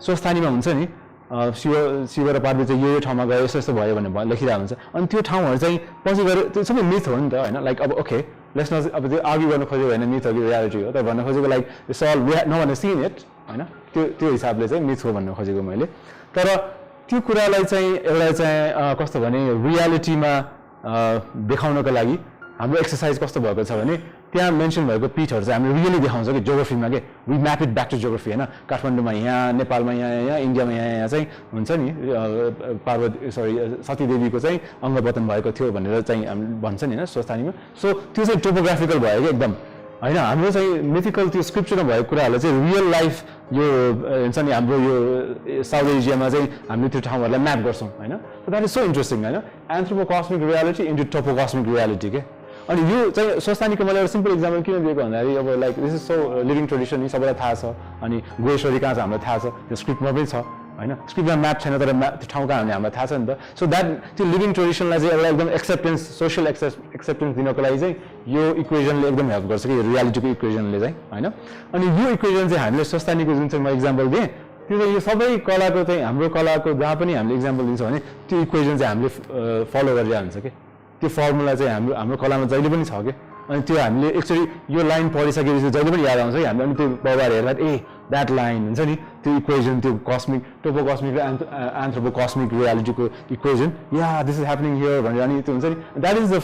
स्वस्थानीमा हुन्छ नि शिव र पार्वती चाहिँ यो ठाउँमा गयो यस्तो यस्तो भयो भनेर लेखिरहेको हुन्छ, अनि त्यो ठाउँहरू चाहिँ पछि गएर त्यो सबै मिथ हो नि त होइन। लाइक अब ओके लेट्स नट अब त्यो आर्ग्यु गर्न खोजेको होइन मिथ हो कि रियालिटी हो, तर भन्न खोजेको like it's all we know भने सिन इट होइन, त्यो हिसाबले चाहिँ मिथ हो भन्न खोजेको मैले। तर त्यो कुरालाई चाहिँ एउटा चाहिँ कस्तो भने रियालिटीमा देखाउनको लागि हाम्रो एक्सर्साइज कस्तो भएको छ भने त्यहाँ मेन्सन भएको पीठहरू चाहिँ हामीले रियली देखाउँछ कि जोग्राफीमा के we map it back to geography होइन। काठमाडौँमा यहाँ, नेपालमा यहाँ, इन्डियामा यहाँ चाहिँ हुन्छ नि पार्वती सतीदेवीको चाहिँ अङ्गपतन भएको थियो भनेर चाहिँ भन्छ नि होइन स्वस्थानीमा। सो त्यो चाहिँ टोपोग्राफिकल भयो कि एकदम होइन। हाम्रो चाहिँ मिथिकल त्यो स्क्रिप्चरमा भएको कुराहरूलाई चाहिँ रियल लाइफ यो हुन्छ नि हाम्रो यो साउथ एसियामा चाहिँ हामीले त्यो ठाउँहरूलाई म्याप गर्छौँ होइन। So that is so interesting होइन, एन्थ्रोपोकस्मिक रियालिटी इन्टु टोपोकस्मिक रियालिटी के। अनि यो चाहिँ स्वस्थानीको मैले एउटा सिम्पल इक्जाम्पल किन दिएको भन्दाखेरि अब like this is so living tradition नि सबैलाई थाहा छ, अनि गोएश्वरी कहाँ छ हामीलाई थाहा छ, त्यो स्क्रिप्टमा पनि छ होइन। स्क्रिप्टमा म्याप छैन तर त्यो ठाउँ कहाँ भने हामीलाई थाहा छ नि त। सो द्याट त्यो लिभिङ ट्रेडिसनलाई चाहिँ एउटा एकदम एक्सेप्टेन्स सोसियल एक्सेप्टेन्स दिनको लागि चाहिँ यो इक्वेजनले एकदम हेल्प गर्छ कि रियालिटीको इक्वेजनले चाहिँ होइन। अनि यो इक्वेजन चाहिँ हामीले स्वस्थानीको जुन चाहिँ म इक्जाम्पल दिएँ त्यो चाहिँ यो सबै कलाको चाहिँ हाम्रो कलाको जहाँ पनि हामीले इक्जाम्पल दिन्छौँ भने त्यो इक्वेजन चाहिँ हामीले फलो गरिरहेको हुन्छ कि। त्यो फर्मुला चाहिँ हाम्रो कलामा जहिले पनि छ कि। अनि त्यो हामीले एक्चुअली यो लाइन पढिसकेपछि जहिले पनि याद आउँछ कि हामीले अनि त्यो व्यवहार हेर्दा ए द्याट लाइन हुन्छ नि त्यो इक्वेजन त्यो कस्मिक टोपोकस्मिक र एन्थ्रोपोकस्मिक रियालिटीको इक्वेजन या दिस इज ह्यापनिङ हियर भनेर अनि त्यो हुन्छ नि। That is the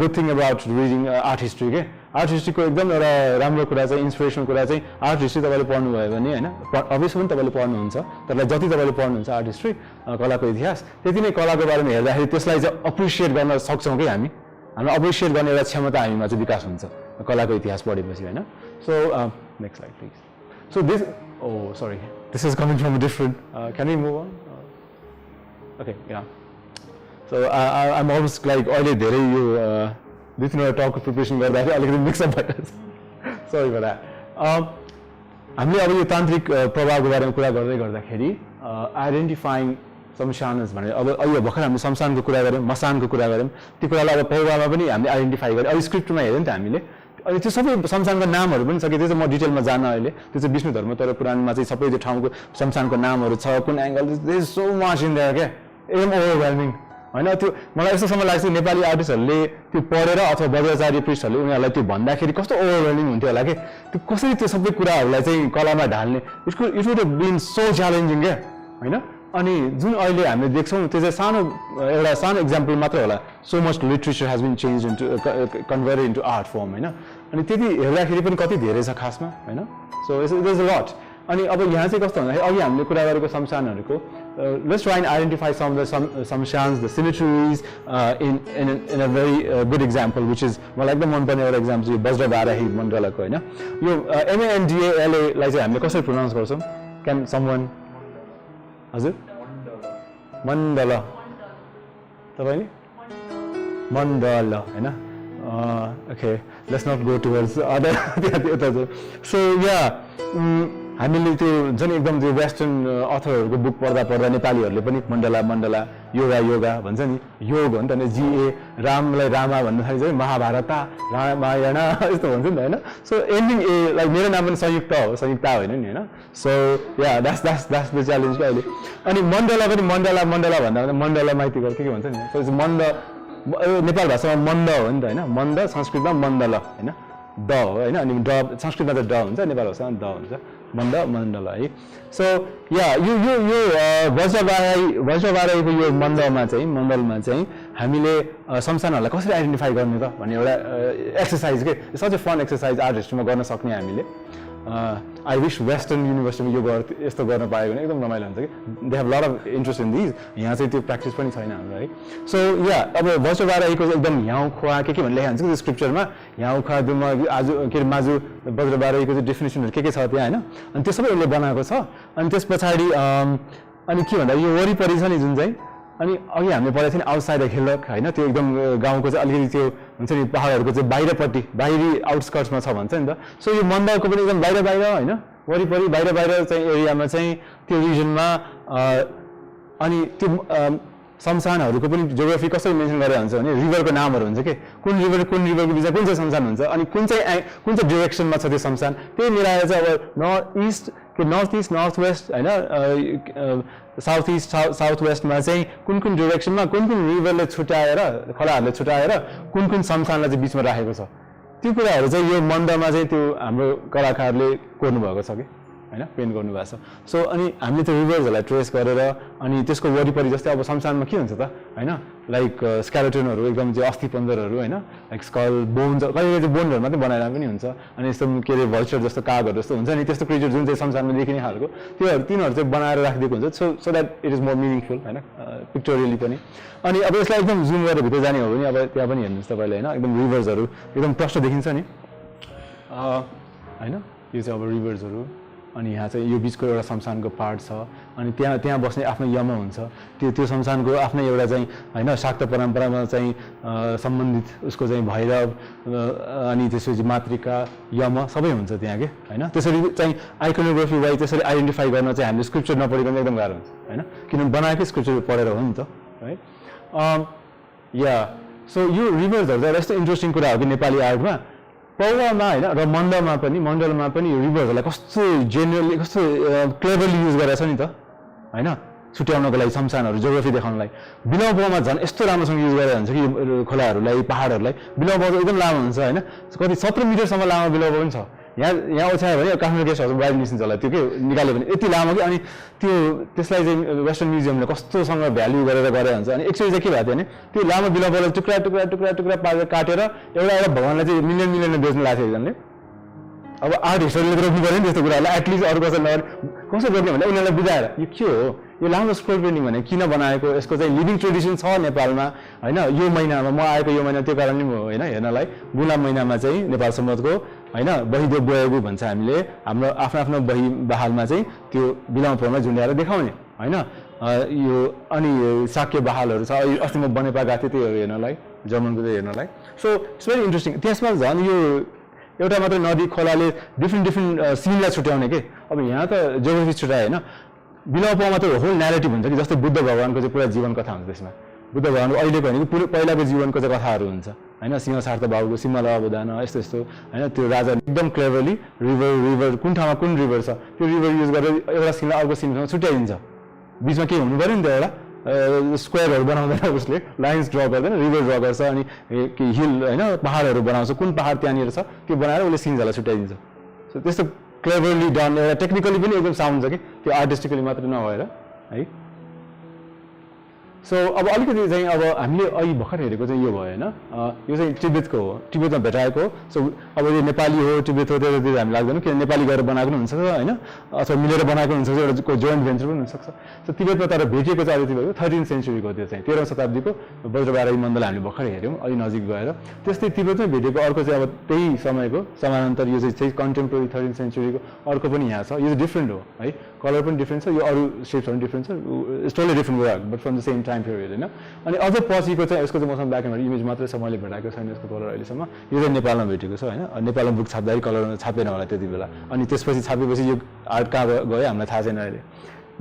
good thing about reading art history के। आर्ट हिस्ट्रीको एकदम एउटा राम्रो कुरा चाहिँ इन्सपिरेसनल कुरा चाहिँ आर्ट हिस्ट्री तपाईँले पढ्नुभयो भने होइन अभियसली पनि तपाईँले पढ्नुहुन्छ, तर जति तपाईँले पढ्नुहुन्छ आर्ट हिस्ट्री कलाको इतिहास त्यति नै कलाको बारेमा हेर्दाखेरि त्यसलाई चाहिँ अप्रिसिएट गर्न सक्छौँ कि हामी। हाम्रो अप्रिसिएट गर्ने एउटा क्षमता हामीमा चाहिँ विकास हुन्छ कलाको इतिहास पढेपछि होइन। So next slide please. So this sorry this is coming from different can we move on okay yeah. So I'm almost like अहिले धेरै यो दुई तिनवटा टकको प्रिपरेसन गर्दाखेरि अलिकति मिक्सअप भइरहेको छ, सरी फर द्याट। हामीले अब यो तान्त्रिक प्रभावको बारेमा कुरा गर्दै गर्दाखेरि आइडेन्टिफाइङ शमशानस भनेर अब अहिले भर्खर हामीले शमशानको कुरा गऱ्यौँ, मसानको कुरा गऱ्यौँ, त्यो कुरालाई अब पौरामा पनि हामीले आइडेन्टिफाई गऱ्यौँ। अहिले स्क्रिप्टमा हेऱ्यौँ नि त हामीले, अहिले त्यो सबै शमशानको नामहरू पनि छ कि त्यो चाहिँ म डिटेलमा जान्न अहिले। त्यो चाहिँ विष्णु धर्म तर पुराणमा चाहिँ सबै त्यो ठाउँको शमशानको नामहरू छ, कुन angle this so much in their क्या, एकदम ओभरवेल्मिङ होइन। त्यो मलाई यस्तो समय लाग्छ नेपाली आर्टिस्टहरूले त्यो पढेर अथवा बज्राचार्य पृष्ठहरूले उनीहरूलाई त्यो भन्दाखेरि कस्तो ओभरवेल्मिङ हुन्थ्यो होला कि, त्यो कसरी त्यो सबै कुराहरूलाई चाहिँ कलामा ढाल्ने it would have been so challenging क्या होइन। अनि जुन अहिले हामीले देख्छौँ त्यो चाहिँ एउटा सानो इक्जाम्पल मात्र होला। So much literature has been change into converted into art form होइन। अनि त्यति हेर्दाखेरि पनि कति धेरै छ खासमा होइन। So it is a lot. अनि अब यहाँ चाहिँ कस्तो भन्दाखेरि अघि हामीले कुरा गरेको शमशानहरूको let's try and identify some of the samshans, the symmetries in a very good example, which is मलाई एकदम मन पर्ने एउटा एक्जाम्पल यो वज्रवाराही मण्डलको हैन यो MANDALA लाई चाहिँ हामीले कसरी प्रोनाउन्स गर्छौं क्यान समवन हजुर मण्डल तपाईले मण्डल हैन okay let's not go towards other so yeah हामीले त्यो जुन एकदम त्यो वेस्टर्न अथरहरुको बुक पढ्दा नेपालीहरुले पनि मण्डला योगा भन्छ नि योग हो नि त नि जीए रामलाई रामा भन्नु थाले चाहिँ महाभारत रामायण यस्तो भन्छ नि हैन सो एन्डिङ ए लाइक मेरो नाम पनि संयुक्ता होइन नि हैन so yeah that's the challenge के अहिले अनि मण्डला पनि मण्डला भन्दा मण्डला माइतीको के भन्छ नि सो मण्ड नेपाल भाषामा मण्ड हो नि त हैन मण्ड संस्कृतमा मण्डल हैन द हो हैन अनि ड संस्कृतमा त ड हुन्छ नेपाल भाषामा द हुन्छ मण्डल है सो या यो वज्रवाराहीको यो मण्डलमा चाहिँ हामीले संस्थानहरुलाई कसरी आइडेन्टिफाई गर्ने त भन्ने एउटा एक्सरसाइज के such a fun exercise art हिस्ट्रीमा गर्न सक्ने हामीले I wish Western University यो यस्तो गर्न पायो भने एकदम रमाइलो हुन्छ कि they have lot of interest in this यहाँ चाहिँ त्यो प्र्याक्टिस पनि छैन हाम्रो है सो या अब वज्रवाराहीको एकदम ह्याउ खुवा के भन्ने लेखेको हुन्छ कि स्क्रिप्चरमा ह्याउ खुवा दुम आज के माजु वज्रवाराहीको चाहिँ डेफिनेसनहरु के छ त्यहाँ हैन अनि त्यो सबै उसले बनाएको छ अनि त्यसपछि अनि के भन्दा यो वरिपरि छ नि जुन चाहिँ अनि अघि हामीले पढेको थियौं आउटसाइड द हिलक हैन त्यो एकदम गाउँको चाहिँ अलिकति त्यो हुन्छ नि पहाडहरुको चाहिँ बाहिरपट्टि बाहिरी आउटस्कर्ट्समा छ भन्छ नि त सो यो मण्डलको पनि एकदम बाहिर हैन वरिपरि बाहिर चाहिँ एरियामा चाहिँ त्यो रिजनमा अनि त्यो शमशानहरुको पनि जियोग्राफी कसरी मेन्सन गरेर हुन्छ भने रिभरको नामहरु हुन्छ के कुन रिभरको बिचमा कुन चाहिँ शमशान हुन्छ अनि कुन चाहिँ डाइरेक्सनमा छ त्यो शमशान त्यही मिलाएर चाहिँ अब नर्थ इस्ट नर्थ वेस्ट हैन साउथ इस्ट साउथ वेस्टमा चाहिँ कुन डाइरेक्सनमा कुन रिभरले छुटाएर खोलाहरुले छुटाएर कुन शमशानलाई चाहिँ बीचमा राखेको छ त्यो कुराहरु चाहिँ यो मण्डलमा चाहिँ त्यो हाम्रो कलाकारले कोर्नु भएको छ के हैन पेन्ट गर्नु भएको छ सो अनि हामीले त्यो रिभर्सहरुलाई ट्रेस गरेर अनि त्यसको वरिपरि जस्तै अब शमशानमा के हुन्छ त हैन लाइक स्केलेटनहरु एकदम चाहिँ अस्थिपञ्जरहरु हैन लाइक स्कल बोन्स कहिले चाहिँ बोनहरु मात्रै बनाएर पनि हुन्छ अनि यस्तो के रे भल्चर जस्तो कागहरु जस्तो हुन्छ नि त्यस्तो क्रिएचर जुन चाहिँ शमशानमा देखिने खालको त्योहरु तिनीहरु चाहिँ बनाएर राखिदिएको हुन्छ so that it is more meaningful हैन पिक्चोरियली पनि अनि अब यसलाई एकदम जुम गरेर भित्र जाने हो भने अब त्यहाँ पनि हेर्नुस् तपाईले हैन एकदम रिभर्सहरु एकदम प्रष्ट देखिन्छ नि हैन यो चाहिँ अब रिभर्सहरु अनि यहाँ चाहिँ यो बीचको एउटा शमशानको पार्ट छ अनि त्यहाँ बस्ने आफ्नो यम हुन्छ त्यो शमशानको आफ्नै एउटा चाहिँ हैन शाक्त परम्परामा चाहिँ सम्बन्धित उसको चाहिँ भैरव अनि त्यसपछि मातृका यम सबै हुन्छ त्यहाँ के हैन त्यसरी चाहिँ आइकोनोग्राफी वाइ त्यसरी आइडेन्टिफाई गर्न चाहिँ हामीले स्क्रिप्चर नपढिकन एकदम गाह्रो हुन्छ हैन किनभने बनाएकै स्क्रिप्चर पढेर हो नि त है या सो यो रिभर्सहरु चाहिँ यस्तो इन्ट्रेस्टिङ कुरा हो कि नेपाली आर्टमा पौवामा हैन र मण्डलमा पनि यो रिभर्सहरुलाई कस्तो जेनरली कस्तो क्लेभरली युज गरेछ नि त हैन छुट्याउनको लागि शमशानहरु जियोग्राफी देखाउनलाई बिलौपमा झन् यस्तो राम्रोसँग युज गरेर हुन्छ कि खोलाहरुलाई पहाडहरुलाई बिलौपा एकदम लामो हुन्छ हैन कति 17 मिटरसम्म लामो बिलौपा पनि छ यहाँ ओछ्यायो भने काठमाडौँ गेस्ट हाउसमा बाहिर निस्किन्छ होला त्यो के निकाल्यो भने यति लामो कि अनि त्यो त्यसलाई चाहिँ वेस्टर्न म्युजियमले कस्तोसँग भ्याल्यु गरेर गरे हुन्छ अनि एक्चुअली चाहिँ के भएको थियो भने त्यो लामो बिलौपालाई टुक्रा पारेर काटेर एउटा भगवानलाई चाहिँ मिलियन बेच्न लाग्थ्यो एकजनाले अब आर्ट हिस्टोरीले रोक्नु पर्यो नि त्यस्तो कुराहरूलाई एटलिस्ट अरू कसरी रोक्ने भने उनीहरूलाई बुझाएर यो के हो यो लामो स्क्रोल पेन्टिङ भने किन बनाएको यसको चाहिँ लिभिङ ट्रेडिसन छ नेपालमा हैन यो महिनामा म आएको यो महिना त्यो कारणले हो हैन हेर्नलाई गुलाम महिनामा चाहिँ नेपाल सम्मतको हैन बहिदेव बोयागु भन्छ हामीले हाम्रो आफ्नो बही बहालमा चाहिँ त्यो बिलौपमा झुन्ड्याएर देखाउने हैन यो अनि शाक्य बहालहरु छ अस्ति म बनेपा गएको थिएँ त्यो हेर्नलाई जर्मनको त्यो हेर्नलाई सो इट्स भेरी इन्ट्रेस्टिङ त्यसमा झन् यो एउटा मात्र नदी खोलाले डिफ्रेन्ट सिनलाई छुट्याउने के अब यहाँ त जियोग्राफी छुट्याए हैन बिलौपमा त होल न्यारेटिभ हुन्छ कि जस्तै बुद्ध भगवानको चाहिँ पुरा जीवन कथा हुन्छ त्यसमा बुद्ध भगवानको अहिलेको होइन कि पहिलाको जीवनको चाहिँ कथाहरू हुन्छ हैन सिंह सार्थ बाबुको सिमल अवदान यस्तो हैन त्यो राजा एकदम क्लेभरली रिभर कुन ठाउँमा कुन रिभर छ त्यो रिभर युज गरेर एउटा सिनलाई अर्को सिनसँग छुट्याइदिन्छ बीचमा के हुनु पर्यो नि त एउटा स्क्वायरहरु बनाउँदैन उसले लाइन्स ड्रा गर्दैन रिभर ड्रा गर्छ अनि हिल हैन पहाडहरु बनाउँछ कुन पहाड त्यहाँनिर छ त्यो बनाएर उसले सिनलाई छुट्याइदिन्छ सो त्यस्तो क्लेभरली डन एउटा टेक्निकली पनि एकदम साउन्ड छ कि त्यो आर्टिस्टिकली मात्र नभएर है सो अब अलिकति चाहिँ अब हामीले अघि भर्खर हेरेको चाहिँ यो भयो होइन यो चाहिँ तिब्बतको हो तिब्बतमा भेटाएको सो अब यो नेपाली हो तिब्बत हो त्यतातिर हामी लाग्दैन किन नेपाली गएर बनाएको पनि हुनसक्छ होइन अथवा मिलेर बनाएको हुनसक्छ एउटा जोइन्ट भेन्चर पनि हुनसक्छ सो तिब्बतमा तर भेटिएको चाहिँ अब त्यो भयो 13th सेन्चुरीको त्यो चाहिँ 13औं शताब्दीको वज्रबाराही मण्डल हामीले भर्खर हेऱ्यौँ अलि नजिक गएर त्यस्तै तिब्बतमै भेटेको अर्को चाहिँ अब त्यही समयको समानान्तर यो चाहिँ कन्टेम्पोरेरी 13th सेन्चुरीको अर्को पनि यहाँ छ यो चाहिँ डिफ्रेन्ट हो है कलर पनि डिफ्रेन्ट छ यो अरू सेप्सहरू पनि डिफ्रेन्ट छ it's totally different work but from the same time period होइन अनि अझ पछिको चाहिँ यसको चाहिँ मसँग ब्ल्याक एन्ड व्हाइट इमेज मात्रै छ मैले भेटाएको छैन यसको कलर अहिलेसम्म यो चाहिँ नेपालमा भेटेको छ होइन नेपालमा बुक छाप्दाखेरि कलर छापेन होला त्यति बेला अनि त्यसपछि छापेपछि यो आर्ट कहाँ गयो हामीलाई थाहा छैन अहिले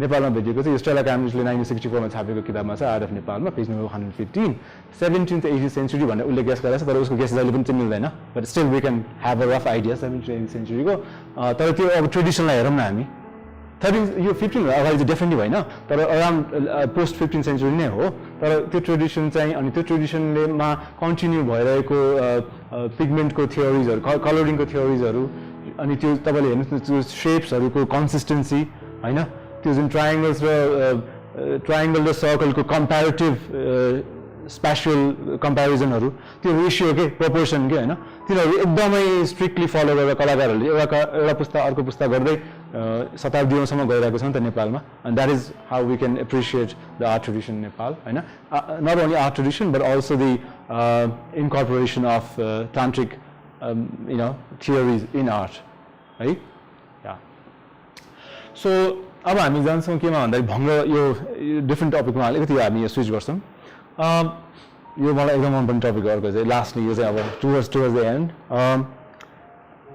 नेपालमा भेटिएको चाहिँ स्टेला क्याम्ब्रिजले 1964 मा छापेको किताबमा छ आर्ट अफ नेपालमा page number 115 17th 18th century भनेर उसले गेस गरेको छ तर उसको गेस जहिले पनि चाहिँ मिल्दैन but still we can have a rough idea 17th 18th सेन्चुरीको तर त्यो अब ट्रेडिसनलाई हेरौँ न हामी 13 यो 15 अगाडि चाहिँ डेफिनेटली होइन तर अराउन्ड पोस्ट 15th सेन्चुरी नै हो तर त्यो ट्रेडिसन चाहिँ अनि त्यो ट्रेडिसनलेमा कन्टिन्यू भइरहेको पिगमेन्टको थियोरिजहरू कलरिङको थियोरिजहरू अनि त्यो तपाईँले हेर्नुहोस् न त्यो सेप्सहरूको कन्सिस्टेन्सी होइन त्यो जुन ट्रायङ्गल र सर्कलको कम्प्यारेटिभ स्पेसियल कम्प्यारिजनहरू त्यो रेसियो के प्रोपोर्सन के होइन तिनीहरू एकदमै स्ट्रिक्टली फलो गरेर कलाकारहरूले एउटा पुस्ता अर्को पुस्ता गर्दै शताब्दीसम्म गइरहेको छ नि त नेपालमा and that is how we can appreciate the art tradition Nepal होइन not only art tradition but also the incorporation of tantric theories in art है सो अब हामी जान्छौँ केमा भन्दाखेरि भङ्ग यो डिफ्रेन्ट टपिकमा अलिकति हामी यो स्विच गर्छौँ यो मलाई एकदम मनपर्ने टपिक अर्को चाहिँ लास्टली यो चाहिँ अब टुवर्ड्स द एन्ड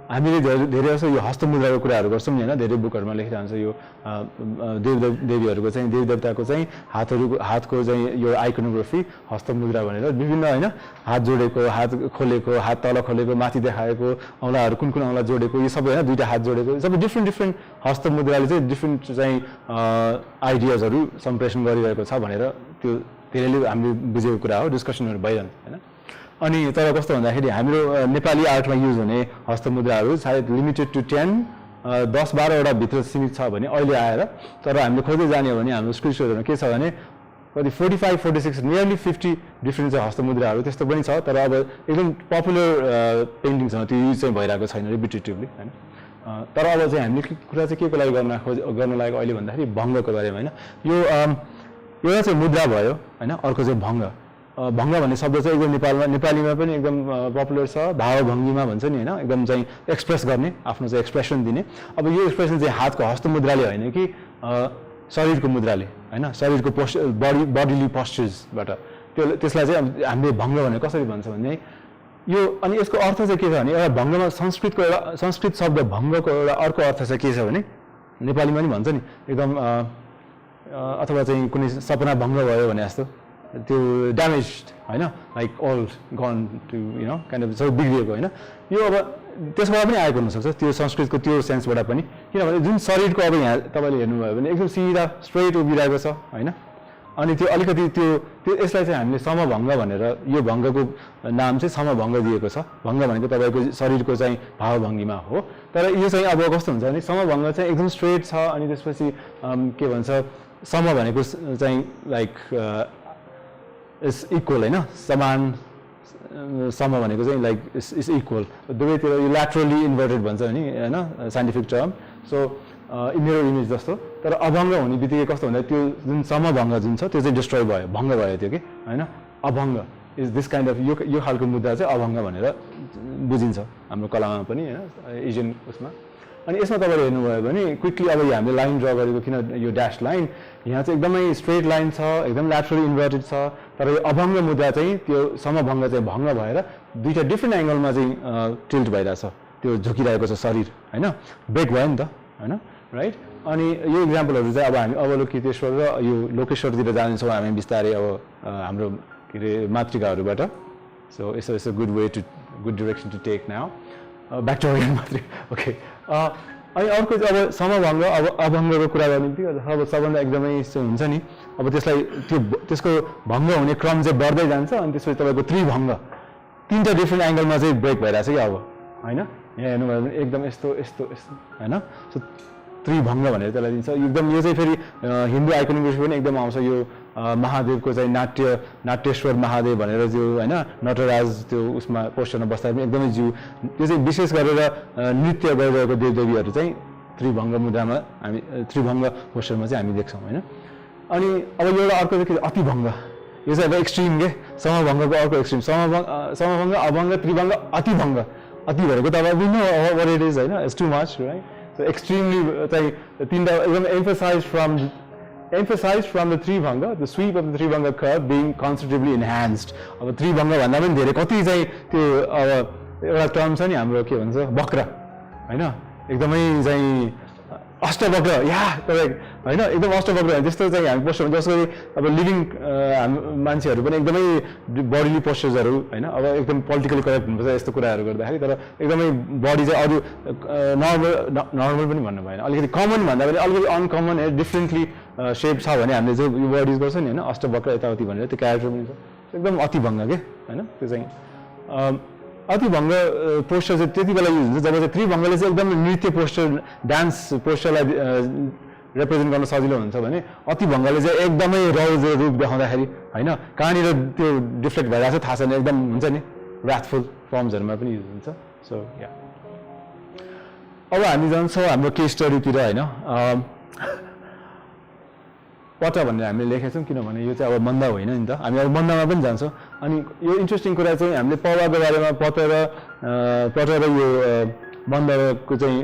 हामीले धेरै जस्तो यो हस्तमुद्राको कुराहरू गर्छौँ नि होइन धेरै बुकहरूमा लेखिरहन्छ यो देवीहरूको चाहिँ देवी देवताको चाहिँ हातको चाहिँ यो आइकोनोग्राफी हस्तमुद्रा भनेर विभिन्न होइन हात जोडेको हात खोलेको हात तल खोलेको माथि देखाएको औँलाहरू कुन औँला जोडेको यो सबै होइन दुईवटा हात जोडेको सबै डिफ्रेन्ट हस्तमुद्राले चाहिँ डिफ्रेन्ट चाहिँ आइडियाजहरू सम्प्रेषण गरिरहेको छ भनेर त्यो धेरैले हामीले बुझेको कुरा हो डिस्कसनहरू भइरहन्छ होइन अनि तर कस्तो भन्दाखेरि हाम्रो नेपाली आर्टमा युज हुने हस्तमुद्राहरू सायद लिमिटेड टु 10-12वटा भित्र सीमित छ भने अहिले आएर तर हामीले खोज्दै जाने हो भने हाम्रो स्क्रिप्चरहरूमा के छ भने कति 45-46 नियरली 50 डिफ्रेन्ट चाहिँ हस्तमुद्राहरू त्यस्तो पनि छ तर अब एकदम पपुलर पेन्टिङसँग त्यो युज चाहिँ भइरहेको छैन रिपिटेटिभली होइन तर अब चाहिँ हामीले कुरा चाहिँ के को लागि गर्न लागेको अहिले भन्दाखेरि भङ्गको बारेमा होइन यो एउटा चाहिँ मुद्रा भयो होइन अर्को चाहिँ भङ्ग भङ्ग भन्ने शब्द चाहिँ एकदम नेपालीमा पनि एकदम पपुलर छ भावभङ्गीमा भन्छ नि होइन एकदम चाहिँ एक्सप्रेस गर्ने आफ्नो चाहिँ एक्सप्रेसन दिने अब यो एक्सप्रेसन चाहिँ हातको हस्तमुद्राले होइन कि शरीरको मुद्राले होइन शरीरको बडीली पोस्चर्सबाट त्यसलाई चाहिँ हामीले भङ्ग भनेर कसरी भन्छ भने यो अनि यसको अर्थ चाहिँ के छ भने एउटा भङ्गमा संस्कृत शब्द भङ्गको एउटा अर्को अर्थ चाहिँ के छ भने नेपालीमा पनि भन्छ नि एकदम अथवा चाहिँ कुनै सपना भङ्ग भयो भने जस्तो त्यो ड्यामेज्ड होइन like old gone to kind of सब बिग्रिएको होइन यो अब त्यसबाट पनि आएको हुनसक्छ त्यो संस्कृतको त्यो सेन्सबाट पनि किनभने जुन शरीरको अब यहाँ तपाईँले हेर्नुभयो भने एकदम सिधा स्ट्रेट उभिरहेको छ होइन अनि त्यो अलिकति त्यो यसलाई चाहिँ हामीले समभङ्ग भनेर यो भङ्गको नाम चाहिँ समभङ्ग दिएको छ भङ्ग भनेको तपाईँको शरीरको चाहिँ भावभङ्गीमा हो तर यो चाहिँ अब कस्तो हुन्छ भने समभङ्ग चाहिँ एकदम स्ट्रेट छ अनि त्यसपछि के भन्छ सम भनेको चाहिँ लाइक इज इक्वल होइन समान सम भनेको चाहिँ लाइक इज इक्वल दुवैतिर यो ल्याटरली इन्भर्टेड भन्छ नि होइन साइन्टिफिक टर्म सो मेरो इमेज जस्तो तर अभङ्ग हुने बित्तिकै कस्तो भन्दा त्यो जुन समभङ्ग जुन छ त्यो चाहिँ डिस्ट्रोय भयो भङ्ग भयो त्यो कि होइन अभङ्ग इज दिस काइन्ड अफ यो खालको मुद्दा चाहिँ अभङ्ग भनेर बुझिन्छ हाम्रो कलामा पनि होइन एजियन उसमा अनि यसमा तपाईँले हेर्नुभयो भने क्विकली अब हामीले लाइन ड्र गरेको किन यो ड्यास लाइन यहाँ चाहिँ एकदमै स्ट्रेट लाइन छ एकदम ल्याटरली इन्भर्टेड छ तर यो अभङ्ग मुद्दा चाहिँ त्यो समभङ्ग चाहिँ भङ्ग भएर दुईवटा डिफ्रेन्ट एङ्गलमा चाहिँ टिल्ट भइरहेछ त्यो झुकिरहेको छ शरीर होइन ब्रेक भयो नि त होइन राइट अनि यो इक्जाम्पलहरू चाहिँ अब हामी अवलोकितेश्वर र यो लोकेश्वरतिर जान्छौँ हामी बिस्तारै अब हाम्रो के अरे मातृकाहरूबाट so it's a good way to good direction to take now back to मात्रै ओके अनि अर्को चाहिँ अब समभङ्ग अब अभङ्गको कुरा गर्ने बित्तिकै अब सबभन्दा एकदमै हुन्छ नि अब त्यसलाई त्यसको भङ्ग हुने क्रम चाहिँ बढ्दै जान्छ अनि त्यसपछि तपाईँको त्रिभङ्ग तिनवटा डिफ्रेन्ट एङ्गलमा चाहिँ ब्रेक भइरहेछ कि अब होइन यहाँ हेर्नुभयो भने एकदम यस्तो होइन सो त्रिभङ्ग भनेर त्यसलाई दिन्छ एकदम यो चाहिँ फेरि हिन्दू आइकोनोग्राफी पनि एकदम आउँछ यो महादेवको चाहिँ नाट्येश्वर महादेव भनेर जो हैन नटराज त्यो उसमा पोस्टरमा बस्दा पनि एकदमै जिउ त्यो चाहिँ विशेष गरेर नृत्य गरिरहेको देवदेवीहरू चाहिँ त्रिभङ्ग मुद्रामा हामी त्रिभङ्ग पोस्टरमा चाहिँ हामी देख्छौँ हैन अनि अब एउटा अर्को चाहिँ अतिभङ्ग यो चाहिँ अब एक्सट्रिम के समभङ्गको अर्को एक्सट्रिम समभङ्ग अभङ्ग त्रिभङ्ग अतिभङ्ग अति भनेको त अब we know what it is हैन it's too much right so extremely चाहिँ तीनटा एकदम emphasized from the Tribhanga, the sweep of the Tribhanga curve being considerably enhanced. अब त्रिभङ्ग भन्दा पनि धेरै कति चाहिँ त्यो एउटा टर्म छ नि हाम्रो के भन्छ वक्र हैन एकदमै चाहिँ अष्टवक्र या करेक्ट हैन एकदम अष्टवक्र जस्तो चाहिँ हामी पोस्टर जस्तो अब लिभिङ मान्छेहरू पनि एकदमै बडीली पोस्चर्सहरू हैन अब एकदम पोलिटिकली करेक्ट हुनुपर्छ यस्तो कुराहरू गर्दाखेरि तर एकदमै बडी चाहिँ अरू नर्मल पनि भन्नु भएन अलिकति कमन भन्दा पनि अलिकति अनकमन डिफ्रेन्टली सेप छ भने हामीले जो यो बडिज गर्छ नि हैन अष्टवक्र यताउति भनेर त्यो क्यारेक्टर पनि छ एकदम अतिभङ्ग के हैन त्यो चाहिँ अतिभङ्ग पोस्टर चाहिँ त्यति बेला युज हुन्छ जब चाहिँ त्रिभङ्गले चाहिँ एकदम नृत्य पोस्टर डान्स पोस्टरलाई रिप्रेजेन्ट गर्न सजिलो हुन्छ भने अतिभङ्गले चाहिँ एकदमै रौद्र रूप देखाउँदाखेरि हैन कहाँनिर त्यो डिफ्लेक्ट भइरहेको छ थाहा छैन एकदम हुन्छ नि ऱ्याथफुल फर्म्सहरूमा पनि युज हुन्छ सो या अब हामी जान्छौँ हाम्रो केस स्टडीतिर हैन पट भनेर हामीले लेखेका छौँ किनभने यो चाहिँ अब मन्द होइन नि त हामी अब मन्दमा पनि जान्छौँ अनि यो इन्ट्रेस्टिङ कुरा चाहिँ हामीले पवाको बारेमा पट र यो मन्दको चाहिँ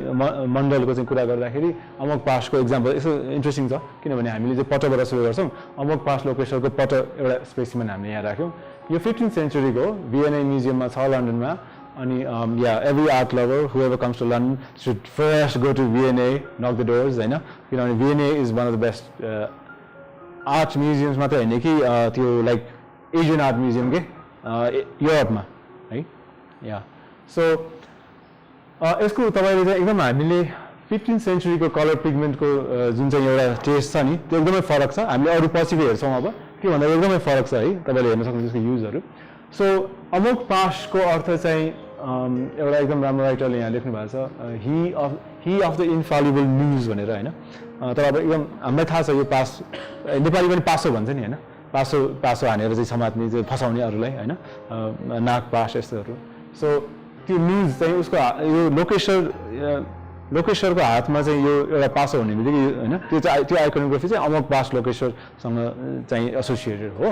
मण्डलको चाहिँ कुरा गर्दाखेरि अमोघपाशको इक्जाम्पल यसो इन्ट्रेस्टिङ छ किनभने हामीले चाहिँ पटबाट सुरु गर्छौँ अमोघपाश लोकेश्वरको पट एउटा स्पेसिमेन हामीले यहाँ राख्यौँ यो 15th सेन्चुरीको भिएनए म्युजियममा छ लन्डनमा अनि या every art lover whoever comes to London should first go to VNA knock the doors हैन किनभने VNA is one of the best art museums मात्रै होइन कि त्यो लाइक एसियन आर्ट म्युजियम के युरोपमा है या सो यसको तपाईँले चाहिँ एकदम हामीले 15th सेन्चुरीको कलर पिगमेन्टको जुन चाहिँ एउटा टेस्ट छ नि त्यो एकदमै फरक छ हामीले अरू पछिको हेर्छौँ अब के भन्दा एकदमै फरक छ है तपाईँले हेर्न सक्नुहुन्छ त्यसको युजहरू सो अमोघपाशको अर्थ चाहिँ एउटा एकदम राम्रो राइटरले यहाँ लेख्नु भएको छ ही अफ द इन्फालिबल म्युज भनेर होइन तर अब एकदम हामीलाई थाहा छ यो पास नेपाली पनि पासो भन्छ नि होइन पासो हानेर चाहिँ समात्ने चाहिँ फसाउने अरूलाई होइन नाग पास यस्तोहरू सो त्यो म्युज चाहिँ उसको यो लोकेश्वरको हातमा चाहिँ यो एउटा पासो हुने बित्तिकै होइन त्यो आइकोनोग्राफी चाहिँ अमोघपाश लोकेश्वरसँग चाहिँ एसोसिएटेड हो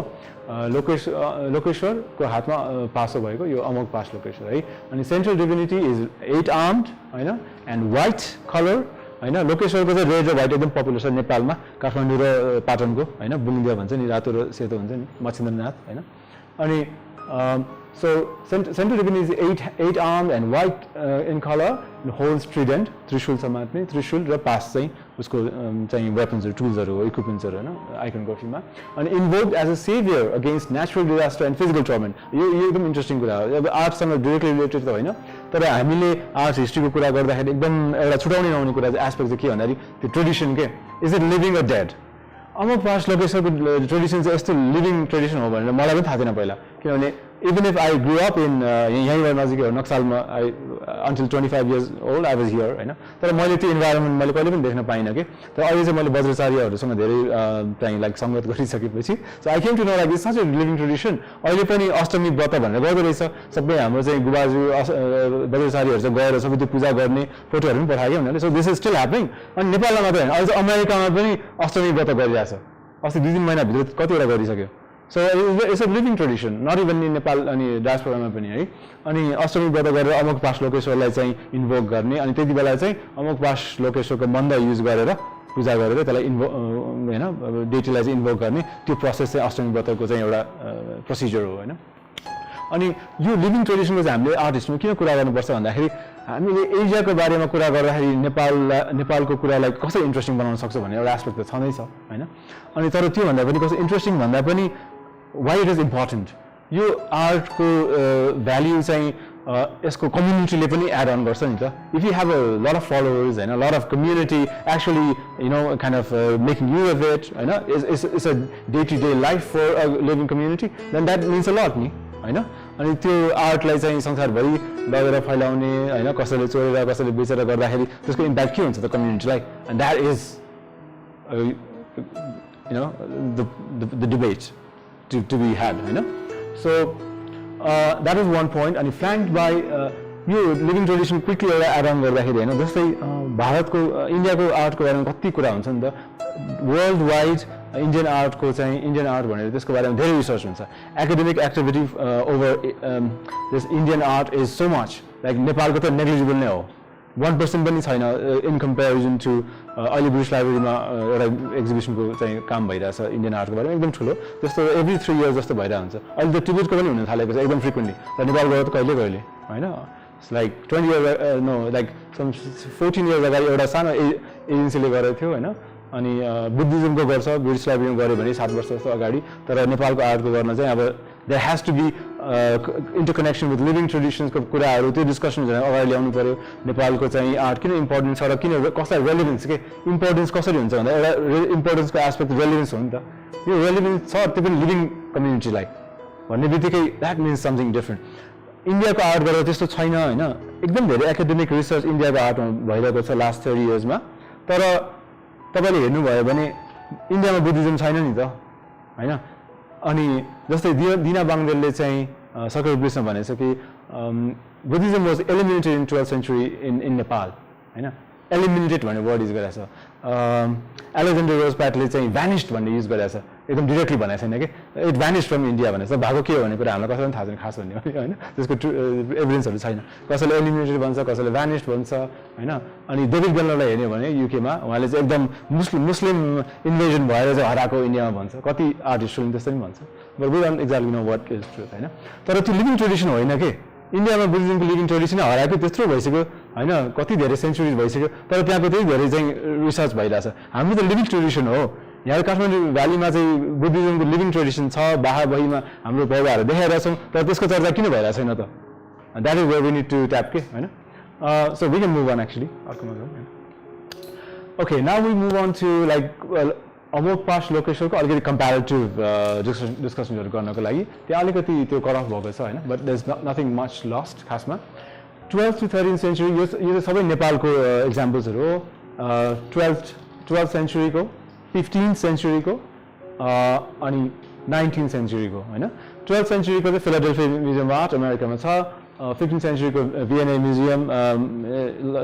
लोकेश्वरको हातमा पासो भएको यो अमोघपाश लोकेश्वर है अनि सेन्ट्रल डिभिनिटी इज 8 आर्म्ड होइन एन्ड व्हाइट कलर हैन लोकेश्वरको चाहिँ रेड र व्हाइट एकदम पपुलर छ नेपालमा काठमाडौँ र पाटनको हैन बुङ्दिया भन्छ नि रातो र सेतो हुन्छ नि मच्छिन्द्रनाथ हैन अनि so central divinity is 8 armed and white in color and holds trident त्रिशूल समात्ने त्रिशूल र पास चाहिँ उसको चाहिँ वेपन्सहरु टुल्सहरु हो इक्विपमेन्ट्सहरु हैन आइकोनोग्राफीमा अनि invoked as a saviour against natural disaster and physical torment यो एकदम इन्ट्रेस्टिङ कुरा हो अब आर्टसँग डाइरेक्टली रिलेटेड त होइन तर हामीले आर्ट हिस्ट्रीको कुरा गर्दाखेरि एकदम एउटा छुटाउनै नहुने कुरा चाहिँ एस्पेक्ट चाहिँ के भन्दाखेरि त्यो ट्रेडिसन के is it living or dead Amoghapasha लोकेश्वरको ट्रेडिसन चाहिँ यस्तो लिभिङ ट्रेडिसन हो भनेर मलाई पनि थाहा थिएन पहिला किनभने even if I grew up in यहीँबाट नजिकै हो नक्सालमा until 25 years old I was here हैन तर मैले त्यो इन्भाइरोमेन्ट मैले कहिले पनि देख्न पाइनँ के तर अहिले चाहिँ मैले बज्राचार्यहरूसँग धेरै चाहिँ लाइक संगत गरिसकेपछि so I came to know like it's such a living tradition अहिले पनि अष्टमी व्रत भनेर गर्दो रहेछ सबै हाम्रो चाहिँ गुबाजु बज्राचार्यहरू चाहिँ गएर सबै त्यो पूजा गर्ने फोटोहरू पनि पठायो उनीहरूले so this is still happening अनि नेपालमा मात्रै होइन अहिले चाहिँ अमेरिकामा पनि अष्टमी व्रत गरिरहेछ अस्ति 2-3 महिनाभित्र कतिवटा गरिसक्यो So it's a living tradition, not even in Nepal अनि डायस्पोरामा पनि है अनि अष्टमी व्रत गरेर अमोघपाश लोकेश्वरलाई चाहिँ इन्भोक गर्ने अनि त्यति बेला चाहिँ अमोघपाश लोकेश्वरको मन्द युज गरेर पूजा गरेर त्यसलाई हैन डेटीलाई चाहिँ इन्भोक गर्ने त्यो प्रोसेस चाहिँ अष्टमी व्रतको चाहिँ एउटा प्रोसिजर हो हैन अनि यो लिभिङ ट्रेडिसनको चाहिँ हामीले आर्ट हिस्ट्रीमा किन कुरा गर्नुपर्छ भन्दाखेरि हामीले एसियाको बारेमा कुरा गर्दाखेरि नेपालको कुरालाई कसरी इन्ट्रेस्टिङ बनाउन सक्छ भन्ने एउटा एस्पेक्ट त छँदै छ हैन अनि तर त्यो भन्दा पनि कसरी इन्ट्रेस्टिङ भन्दा पनि why it is important यो आर्टको भ्याल्यु चाहिँ यसको कम्युनिटीले पनि एड अन गर्छ नि त if you have a lot of followers हैन lot of community actually you know kind of making you of it हैन it's a day to day life for a living community then that means a lot नि हैन अनि त्यो आर्टलाई चाहिँ संसारभरि लगेर फैलाउने हैन कसैले चोरेर कसैले बेचेर गर्दाखेरि त्यसको इम्प्याक्ट के हुन्छ त कम्युनिटीलाई and that is the debate to be had हैन so that is one point and flanked by यो लिभिङ ट्रेडिसन क्विकली एउटा एड अन गर्दाखेरि हैन जस्तै भारतको इन्डियाको आर्टको बारेमा कति कुरा हुन्छ नि त वर्ल्ड वाइड इन्डियन आर्टको चाहिँ इन्डियन आर्ट भनेर त्यसको बारेमा धेरै रिसर्च हुन्छ academic activity over this Indian art is so much like नेपालको त नेग्लिजिबल नै हो 1% पनि छैन इन कम्पेरिजन टु अहिले ब्रिटिस लाइब्रेरीमा एउटा एक्जिबिसनको चाहिँ काम भइरहेछ इन्डियन आर्टको बारेमा एकदम ठुलो त्यस्तो एभ्री 3 इयर्स जस्तो भइरहेको हुन्छ अहिले त टिबेटको पनि हुन थालेको छ एकदम फ्रिक्वेन्टली र नेपाल गयो त कहिले कहिले हैन like 20 years no like some 14 years अगाडि एउटा सानो एजेन्सीले गरेको थियो हैन अनि बुद्धिज्मको गर्छ ब्रिटिस लाइब्रेरीमा गऱ्यो भने 7 वर्ष जस्तो अगाडि तर नेपालको आर्टको गर्न चाहिँ अब there has to be interconnection with living ट्रेडिसन्सको कुराहरू त्यो डिस्कसन अगाडि ल्याउनु पर्यो नेपालको चाहिँ आर्ट किन इम्पोर्टेन्ट छ र किन कसरी रेलिभेन्स के इम्पोर्टेन्स कसरी हुन्छ भन्दा एउटा इम्पोर्टेन्सको एस्पेक्ट रेलिभेन्स हो नि त यो रेलिभेन्स छ त्यो पनि लिभिङ कम्युनिटीलाई भन्ने बित्तिकै द्याट मिन्स समथिङ डिफ्रेन्ट इन्डियाको आर्टबाट त्यस्तो छैन हैन एकदम धेरै एकाडेमिक रिसर्च इन्डियाको आर्टमा भइरहेको छ लास्ट 30 इयर्समा तर तपाईले हेर्नुभयो भने इन्डियामा बुद्धिज्म छैन नि त हैन अनि जस्तै दिना बाङदेलले चाहिँ सकर ब्रिसमा भनेछ कि Buddhism was eliminated in 12th century in Nepal हैन एलिमिनेटेड भन्ने वर्ड युज गरेछ एलेक्जेन्डर रोजप्याटले चाहिँ भ्यानिस्ड भन्ने युज गरेछ एकदम डाइरेक्टली भनेको छैन कि इट भ्यानिस्ड फ्रम इन्डिया भनेछ भएको के हो भन्ने कुरा हामीलाई कसैलाई थाहा छैन खास भन्ने हो हैन त्यसको एभिडेन्सहरू छैन कसैले एलिमिनेटेड भन्छ कसैले भ्यानिस्ड भन्छ हैन अनि डेभिड बेलरलाई हेर्ने भने युकेमा उहाँले चाहिँ एकदम मुस्लिम इन्भेजन भएर चाहिँ हराएको इन्डियामा भन्छ कति आर्टिस्टहरूले त्यस्तै पनि भन्छ but we don't exactly know what is truth हैन तर त्यो लिभिङ ट्रेडिसन होइन के इन्डियामा बुद्धिज्मको लिभिङ ट्रेडिसन हराएको त्यत्रो भइसक्यो हैन कति धेरै सेन्चुरिज भइसक्यो तर त्यहाँको त्यही धेरै चाहिँ रिसर्च भइरहेछ हाम्रो त लिभिङ ट्रेडिसन हो यहाँ काठमाडौँ भ्यालीमा चाहिँ बुद्धिज्मको लिभिङ ट्रेडिसन छ बाहा बहीमा हाम्रो पौधाहरू देखाइरहेछौँ तर त्यसको चर्चा किन भइरहेको छैन त that is where we need to tap के हैन so we can move on actually अर्कोमा जाउँ okay now we move on to like Amoghapasha लोकेश्वरको अलिकति कम्प्यारेटिभ डिस्कसनहरू गर्नको लागि त्यहाँ अलिकति त्यो कट अफ भएको छ हैन but there is nothing much lost खासमा 12th to 13th सेन्चुरी यो चाहिँ सबै नेपालको एक्जाम्पल्सहरू हो 12th सेन्चुरीको 15th सेन्चुरीको अनि 19th सेन्चुरीको हैन 12th सेन्चुरीको चाहिँ फिलाडेल्फिया म्युजियम अफ आर्ट अमेरिकामा छ 15th सेन्चुरीको भिएनए म्युजियम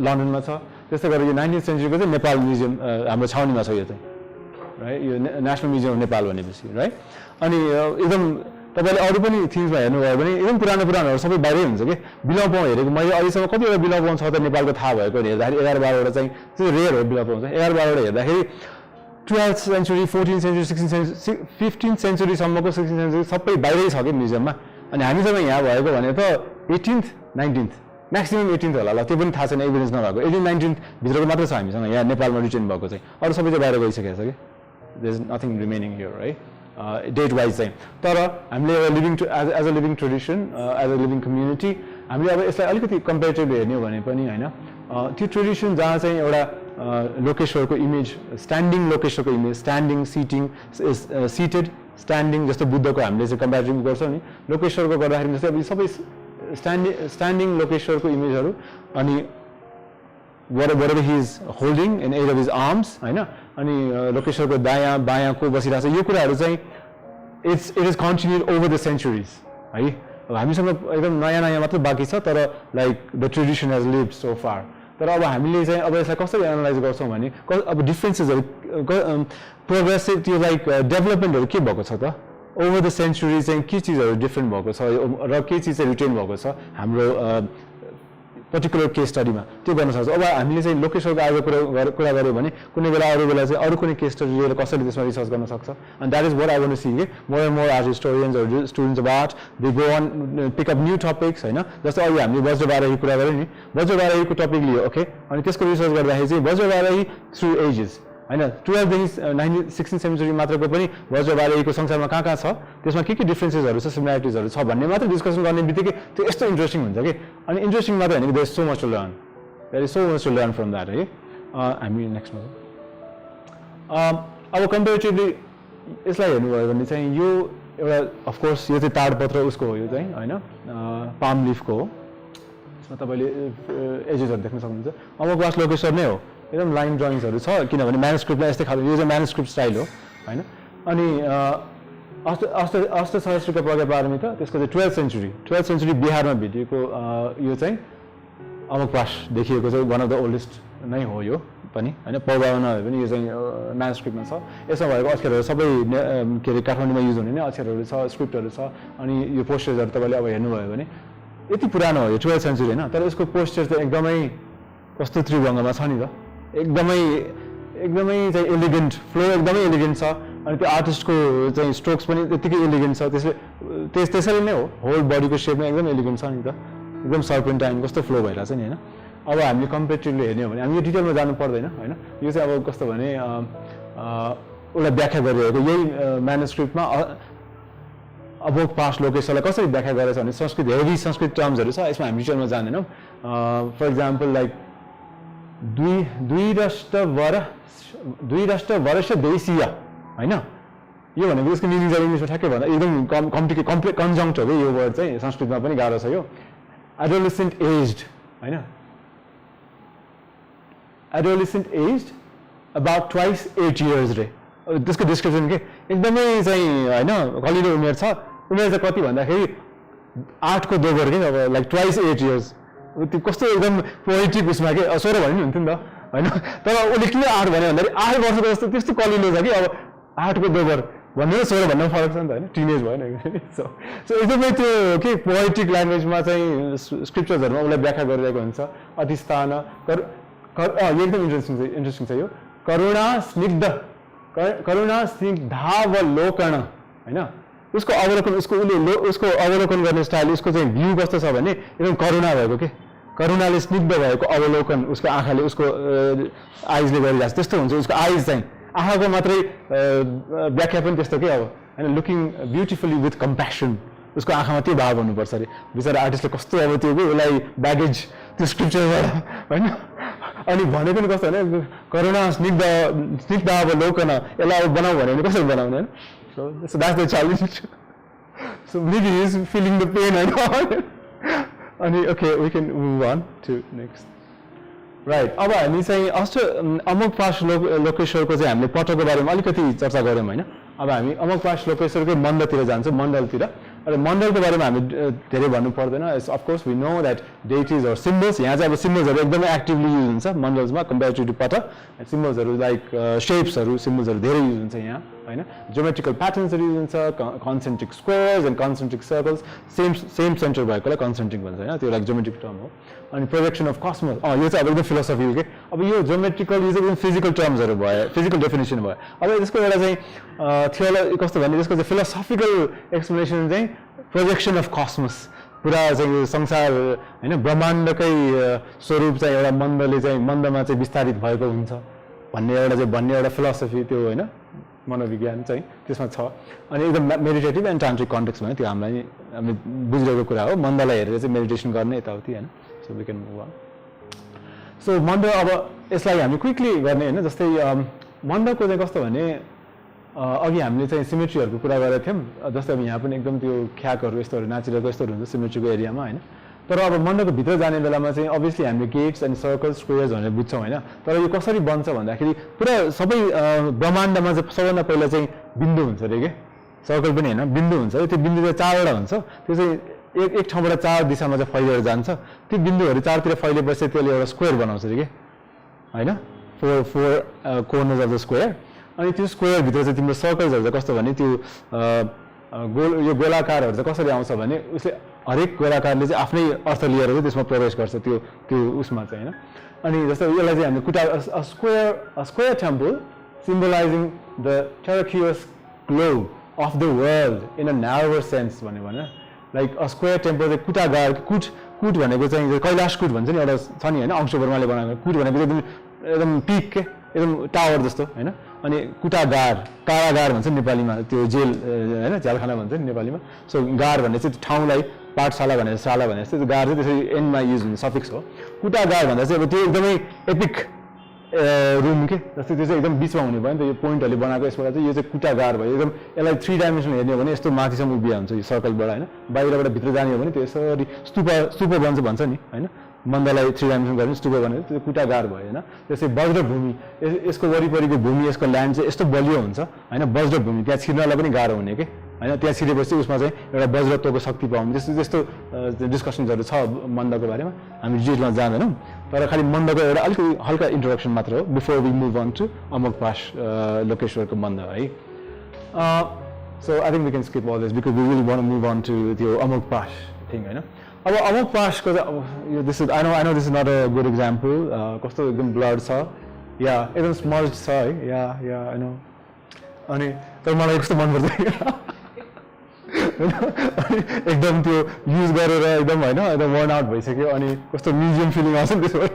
लन्डनमा छ त्यस्तै गरेर यो 19th सेन्चुरीको चाहिँ नेपाल म्युजियम हाम्रो छाउनीमा छ यो चाहिँ राइट यो नेसनल म्युजियम अफ नेपाल भनेपछि राइट अनि एकदम तपाईले अरू पनि थिम्समा हेर्नुभयो भने एकदम पुरानोहरू सबै बाहिरै हुन्छ कि बिलपौँ हेरेको मैले अहिलेसम्म कतिवटा बिलपौँ छ त नेपालको थाहा भएको हेर्दाखेरि 11-12वटा चाहिँ त्यो रेयर हो बिलपौँ चाहिँ 11-12वटा हेर्दाखेरि 12th century 14th century 16th century 15th सेन्चुरीसम्मको 16th सेन्चुरी सबै बाहिरै छ कि म्युजियममा अनि हामीसँग यहाँ भएको भने त 18th 19th म्याक्सिमम 18th होला ल त्यो पनि थाहा छैन एभिडेन्स नभएको 18th 19th भित्रको मात्र छ हामीसँग यहाँ नेपालमा रिटेन भएको चाहिँ अरू सबै चाहिँ बाहिर गइसकेको छ कि there is nothing remaining here right date wise चाहिँ तर हामीले एउटा living as a living tradition as a living community हामीले अब यसलाई अलिकति कम्पेरिटिभली हेर्ने हो भने पनि होइन त्यो ट्रेडिसन जहाँ चाहिँ एउटा लोकेश्वरको इमेज स्ट्यान्डिङ लोकेश्वरको इमेज स्ट्यान्डिङ सिटेड स्ट्यान्डिङ जस्तो बुद्धको हामीले चाहिँ कम्पेरिटिभ गर्छौँ नि लोकेश्वरको गर्दाखेरि जस्तै अब सबै स्ट्यान्डिङ लोकेश्वरको इमेजहरू अनि whatever he is holding in either of his arms हैन अनि लोकेश्वरको दायाँ बायाँको बसिरहेको छ यो कुराहरू चाहिँ it is continued over the centuries है हामीसँग एकदम नयाँ मात्र बाँकी छ तर like the tradition has lived so far तर अब हामीले चाहिँ अब यसलाई कसरी एनालाइज गर्छौँ भने अब डिफ्रेन्सेसहरू प्रोग्रेसिभ त्यो लाइक डेभलपमेन्टहरू के भएको छ त ओभर द सेन्चुरी चाहिँ के चिजहरू डिफ्रेन्ट भएको छ र के चिज चाहिँ रिटेन भएको छ हाम्रो पर्टिकुलर केस स्टडीमा त्यो गर्न सक्छ अब हामीले चाहिँ लोकेश्वरको आज कुरा गऱ्यो भने कुनै बेला अरू बेला चाहिँ अरू कुनै केस स्टडी लिएर कसरी त्यसमा रिसर्च गर्न सक्छ and that is what I want to see के more and more art historians or students of art they go on pick up new topics होइन जस्तो अहिले हामीले वज्रबाराही कुरा गऱ्यौँ नि वज्रबाराहीको टपिक लियो ओके अनि त्यसको रिसर्च गर्दाखेरि चाहिँ वज्रबाराही थ्रु एजेस हैन 12देखि 16th सेन्चुरी मात्रको पनि वज्रबाराहीको संसारमा कहाँ छ त्यसमा के डिफ्रेन्सेसहरू छ सिमिल्यारिटिजहरू छ भन्ने मात्र डिस्कसन गर्ने बित्तिकै त्यो यस्तो इन्ट्रेस्टिङ हुन्छ कि अनि इन्ट्रेस्टिङ मात्र होइन कि there is so much to learn there is so much to learn from that है हामी नेक्स्टमा अब कम्पेरिटिभली यसलाई हेर्नुभयो भने चाहिँ यो एउटा अफकोर्स यो चाहिँ ताडपत्र उसको हो यो चाहिँ होइन पाम लिफको हो यसमा तपाईँले एजेसहरू देख्न सक्नुहुन्छ अमोघपाश लोकेश्वर नै हो एकदम लाइन ड्रइङ्सहरू छ किनभने म्यानुस्क्रिप्टलाई यस्तै खालको यो चाहिँ म्यानुस्क्रिप्ट स्टाइल हो होइन अनि अष्टसहस्रको प्रज्ञापारमिता त्यसको चाहिँ 12th सेन्चुरी बिहारमा भेटिएको यो चाहिँ अमोघपाश देखिएको चाहिँ वान अफ द ओल्डेस्ट नै हो यो पनि होइन पौबामा नभए पनि यो चाहिँ म्यानुस्क्रिप्टमा छ यसमा भएको अक्षरहरू सबै के अरे काठमाडौँमा युज हुने नै अक्षरहरू छ स्क्रिप्टहरू छ अनि यो पोस्टर्सहरू तपाईँले अब हेर्नुभयो भने यति पुरानो हो यो 12th सेन्चुरी होइन तर यसको पोस्टर चाहिँ एकदमै कस्तो त्रिभङ्गमा छ नि त एकदमै चाहिँ एलिगेन्ट फ्लो एकदमै एलिगेन्ट छ अनि त्यो आर्टिस्टको चाहिँ स्ट्रोक्स पनि त्यत्तिकै एलिगेन्ट छ त्यसैले नै हो होल बडीको सेपमा एकदम एलिगेन्ट छ नि त एकदम सर्पेन्टाइन कस्तो फ्लो भइरहेछ नि होइन अब हामीले कम्पेरिटिभली हेर्ने हो भने हामी यो डिटेलमा जानु पर्दैन होइन यो चाहिँ अब कस्तो भने उसलाई व्याख्या गरिरहेको यही म्यानुस्क्रिप्टमा अमोघपाश लोकेश्वरलाई कसरी व्याख्या गरेछ भने संस्कृत हेभी संस्कृत टर्म्सहरू छ यसमा हामी डिटेलमा जाँदैनौँ फर इक्जाम्पल लाइक द्विराष्ट्र वर्ष देशीय होइन यो भनेको यसको मिनिङ चाहिँ इङ्ग्लिसमा ठ्याक्कै भन्दा एकदम कम्प्लिट कन्जङ्क्ट हो कि यो वर्ड चाहिँ संस्कृतमा पनि गाह्रो छ यो एडोलेसेन्ट एज्ड होइन adolescent aged about twice 8 years रे त्यसको डिस्क्रिप्सन के एकदमै चाहिँ होइन कलिलो उमेर छ उमेर चाहिँ कति भन्दाखेरि 8 को दोबर के अब लाइक ट्वाइस 8 years त्यो कस्तो एकदम पोइट्रिक उसमा के 16 भन्नु हुन्थ्यो नि त होइन तर उसले किन 8 भन्यो भन्दाखेरि 8 वर्षको जस्तो त्यस्तो कलिलो छ कि अब 8 को दोबर भन्नु 16 भन्नु फरक छ नि त होइन टिनेज भएन सो एकदमै त्यो के पोइट्रिक ल्याङ्ग्वेजमा चाहिँ स्क्रिप्चर्सहरूमा उसलाई व्याख्या गरिरहेको हुन्छ अधिष्ठान यो एकदम इन्ट्रेस्टिङ छ यो करुणा स्निग्धावलोकन होइन उसको अवलोकन उसको अवलोकन गर्ने स्टाइल उसको चाहिँ भ्यू कस्तो छ भने एकदम करुणा भएको के करुणाले स्निग्ध भएको अवलोकन उसको आँखाले उसको आइजले गरिरहेको छ त्यस्तो हुन्छ उसको आइज चाहिँ आँखाको मात्रै व्याख्या पनि त्यस्तो के अब होइन लुकिङ ब्युटिफुल्ली विथ कम्प्यासन उसको आँखामा त्यो भाव हुनुपर्छ अरे बिचरा आर्टिस्टले कस्तो अब त्यो उसलाई ब्यागेज त्यो स्क्रिप्चरबाट होइन अनि भनेको नि कस्तो भने करुणा स्निग्ध अवलोकन यसलाई अब बनाऊ भन्यो भने कसरी बनाउने होइन So that's the challenge. So maybe he's feeling the pain and all. And okay, we can move on to next. Right. अब हामी चाहिँ अमोघपाश लोकेश्वरको चाहिँ हामीले पटको बारेमा अलिकति चर्चा गऱ्यौँ होइन अब हामी अमोघपाश लोकेश्वरकै मण्डलतिर जान्छौँ मण्डलतिर र मण्डलको बारेमा हामी धेरै भन्नु पर्दैन of course we know that deities or symbols यहाँ चाहिँ अब सिम्बल्सहरू एकदमै एक्टिभली युज हुन्छ मण्डल्समा कम्पेरिटिभ टु पट सिम्बल्सहरू लाइक सेप्सहरू सिम्बल्सहरू धेरै युज हुन्छ यहाँ होइन ज्योमेट्रिकल प्याटर्न्सहरू युज हुन्छ concentric squares and concentric circles same centre भएकोलाई कन्सेन्ट्रिक भन्छ होइन त्यो लाइक ज्योमेट्रिक टर्म हो अनि प्रोजेक्सन अफ कस्मोस यो चाहिँ अब एकदम फिलोसफी हो कि अब यो ज्योमेट्रिकल यो चाहिँ एकदम फिजिकल टर्म्सहरू भयो फिजिकल डेफिनेसन भयो अब यसको एउटा चाहिँ कस्तो भने यसको चाहिँ फिलोसफिकल एक्सप्लेनेसन चाहिँ प्रोजेक्सन अफ कस्मोस पुरा चाहिँ यो संसार होइन ब्रह्माण्डकै स्वरूप चाहिँ एउटा मन्दले चाहिँ मन्दमा चाहिँ विस्तारित भएको हुन्छ भन्ने एउटा फिलोसफी त्यो होइन मनोविज्ञान चाहिँ त्यसमा छ अनि एकदम मेडिटेटिभ एन्ड तान्त्रिक कन्टेक्स्ट भयो त्यो हामी बुझिरहेको कुरा हो मन्दलाई हेरेर चाहिँ मेडिटेसन गर्ने यताउति होइन so we can move on so मन्द अब यसलाई हामी क्विकली गर्ने होइन जस्तै मन्दको चाहिँ कस्तो भने अघि हामीले चाहिँ सिमेट्रीहरूको कुरा गरेका थियौँ जस्तै अब यहाँ पनि एकदम त्यो ख्याकहरू यस्तोहरू नाचिरहेको यस्तोहरू हुन्छ सिमेट्रीको एरियामा होइन तर अब मण्डलको भित्र जाने बेलामा चाहिँ अभियसली हामीले गेट्स अनि सर्कल्स स्क्वेयर्स भनेर बुझ्छौँ होइन तर यो कसरी बन्छ भन्दाखेरि पुरा सबै ब्रह्माण्डमा चाहिँ सबभन्दा पहिला चाहिँ बिन्दु हुन्छ अरे के सर्कल पनि होइन बिन्दु हुन्छ त्यो बिन्दु चाहिँ 4वटा हुन्छ त्यो चाहिँ एक ठाउँबाट 4 दिशामा चाहिँ फैलिएर जान्छ त्यो बिन्दुहरू 4तिर फैलिएपछि त्यसले एउटा स्क्वेयर बनाउँछ अरे के होइन फोर कोर्नर्स अफ द स्क्वेयर अनि त्यो स्क्वेयरभित्र चाहिँ तिम्रो सर्कल्सहरू चाहिँ कस्तो भने त्यो यो गोलाकारहरू चाहिँ कसरी आउँछ भने उसले हरेक गोलाकारले चाहिँ आफ्नै अर्थ लिएर चाहिँ त्यसमा प्रवेश गर्छ त्यो उसमा चाहिँ होइन अनि जस्तो यसलाई चाहिँ हामीले कुटा square temple symbolising the territorious globe of the world in a narrower sense भन्यो भने लाइक स्क्वेयर टेम्पल चाहिँ कुट भनेको चाहिँ कैलाश कुट भन्छ नि एउटा छ नि होइन अंशवर्माले बनाएको कुट भनेको चाहिँ एकदम पिक के एकदम टावर जस्तो होइन अनि कारागार भन्छ नेपालीमा त्यो जेल होइन झ्यालखाना भन्छ नि नेपालीमा सो गार भन्ने चाहिँ ठाउँलाई पाठशाला भनेर शाला भनेर चाहिँ गार चाहिँ त्यसरी एन्डमा युज हुने सफिक्स हो कुटागार भन्दा चाहिँ अब त्यो एकदमै रुम के जस्तै त्यो चाहिँ एकदम बिचमा हुने भयो नि त यो पोइन्टहरूले बनाएको यसबाट चाहिँ यो चाहिँ कुटागार भयो एकदम यसलाई 3 डाइमेन्सन हेर्ने हो भने यस्तो माथिसम्म उभिया हुन्छ यो सर्कलबाट हैन बाहिरबाट भित्र जाने हो भने त्यो यसरी स्तूप भन्छ नि हैन मन्दलाई 3 डाइमेन्सन गर्ने स्तूप गर्ने त्यो कुटागार भयो हैन त्यसै वज्रभूमि यसको वरिपरिको भूमि यसको ल्यान्ड चाहिँ यस्तो बलियो हुन्छ हैन वज्रभूमि त्यहाँ छिर्नलाई पनि गाह्रो हुने के हैन त्यहाँ छिरेपछि उसमा चाहिँ एउटा वज्रत्वको शक्ति पाउने त्यस्तो डिस्कसन्सहरु छ मन्दको बारेमा हामी डिटेलमा जान्दैनौं तर खाली मन्दको एउटा अलिकति हल्का इन्ट्रोडक्सन मात्र हो before we move on to Amoghapasha लोकेश्वरको मन्द है so I think we can skip all this because we will want to move on to त्यो अमोघपाश थिङ हैन अब अमोघपाशको this is I know this is not a good example कस्तो एकदम ब्लड छ या एकदम स्मल छ है या आई नो अनि तर मलाई कस्तो मन पर्छ एकदम त्यो युज गरेर एकदम हैन एकदम वर्न आउट भइसक्यो अनि कस्तो म्युजियम फिलिङ आउँछ नि त्यसबाट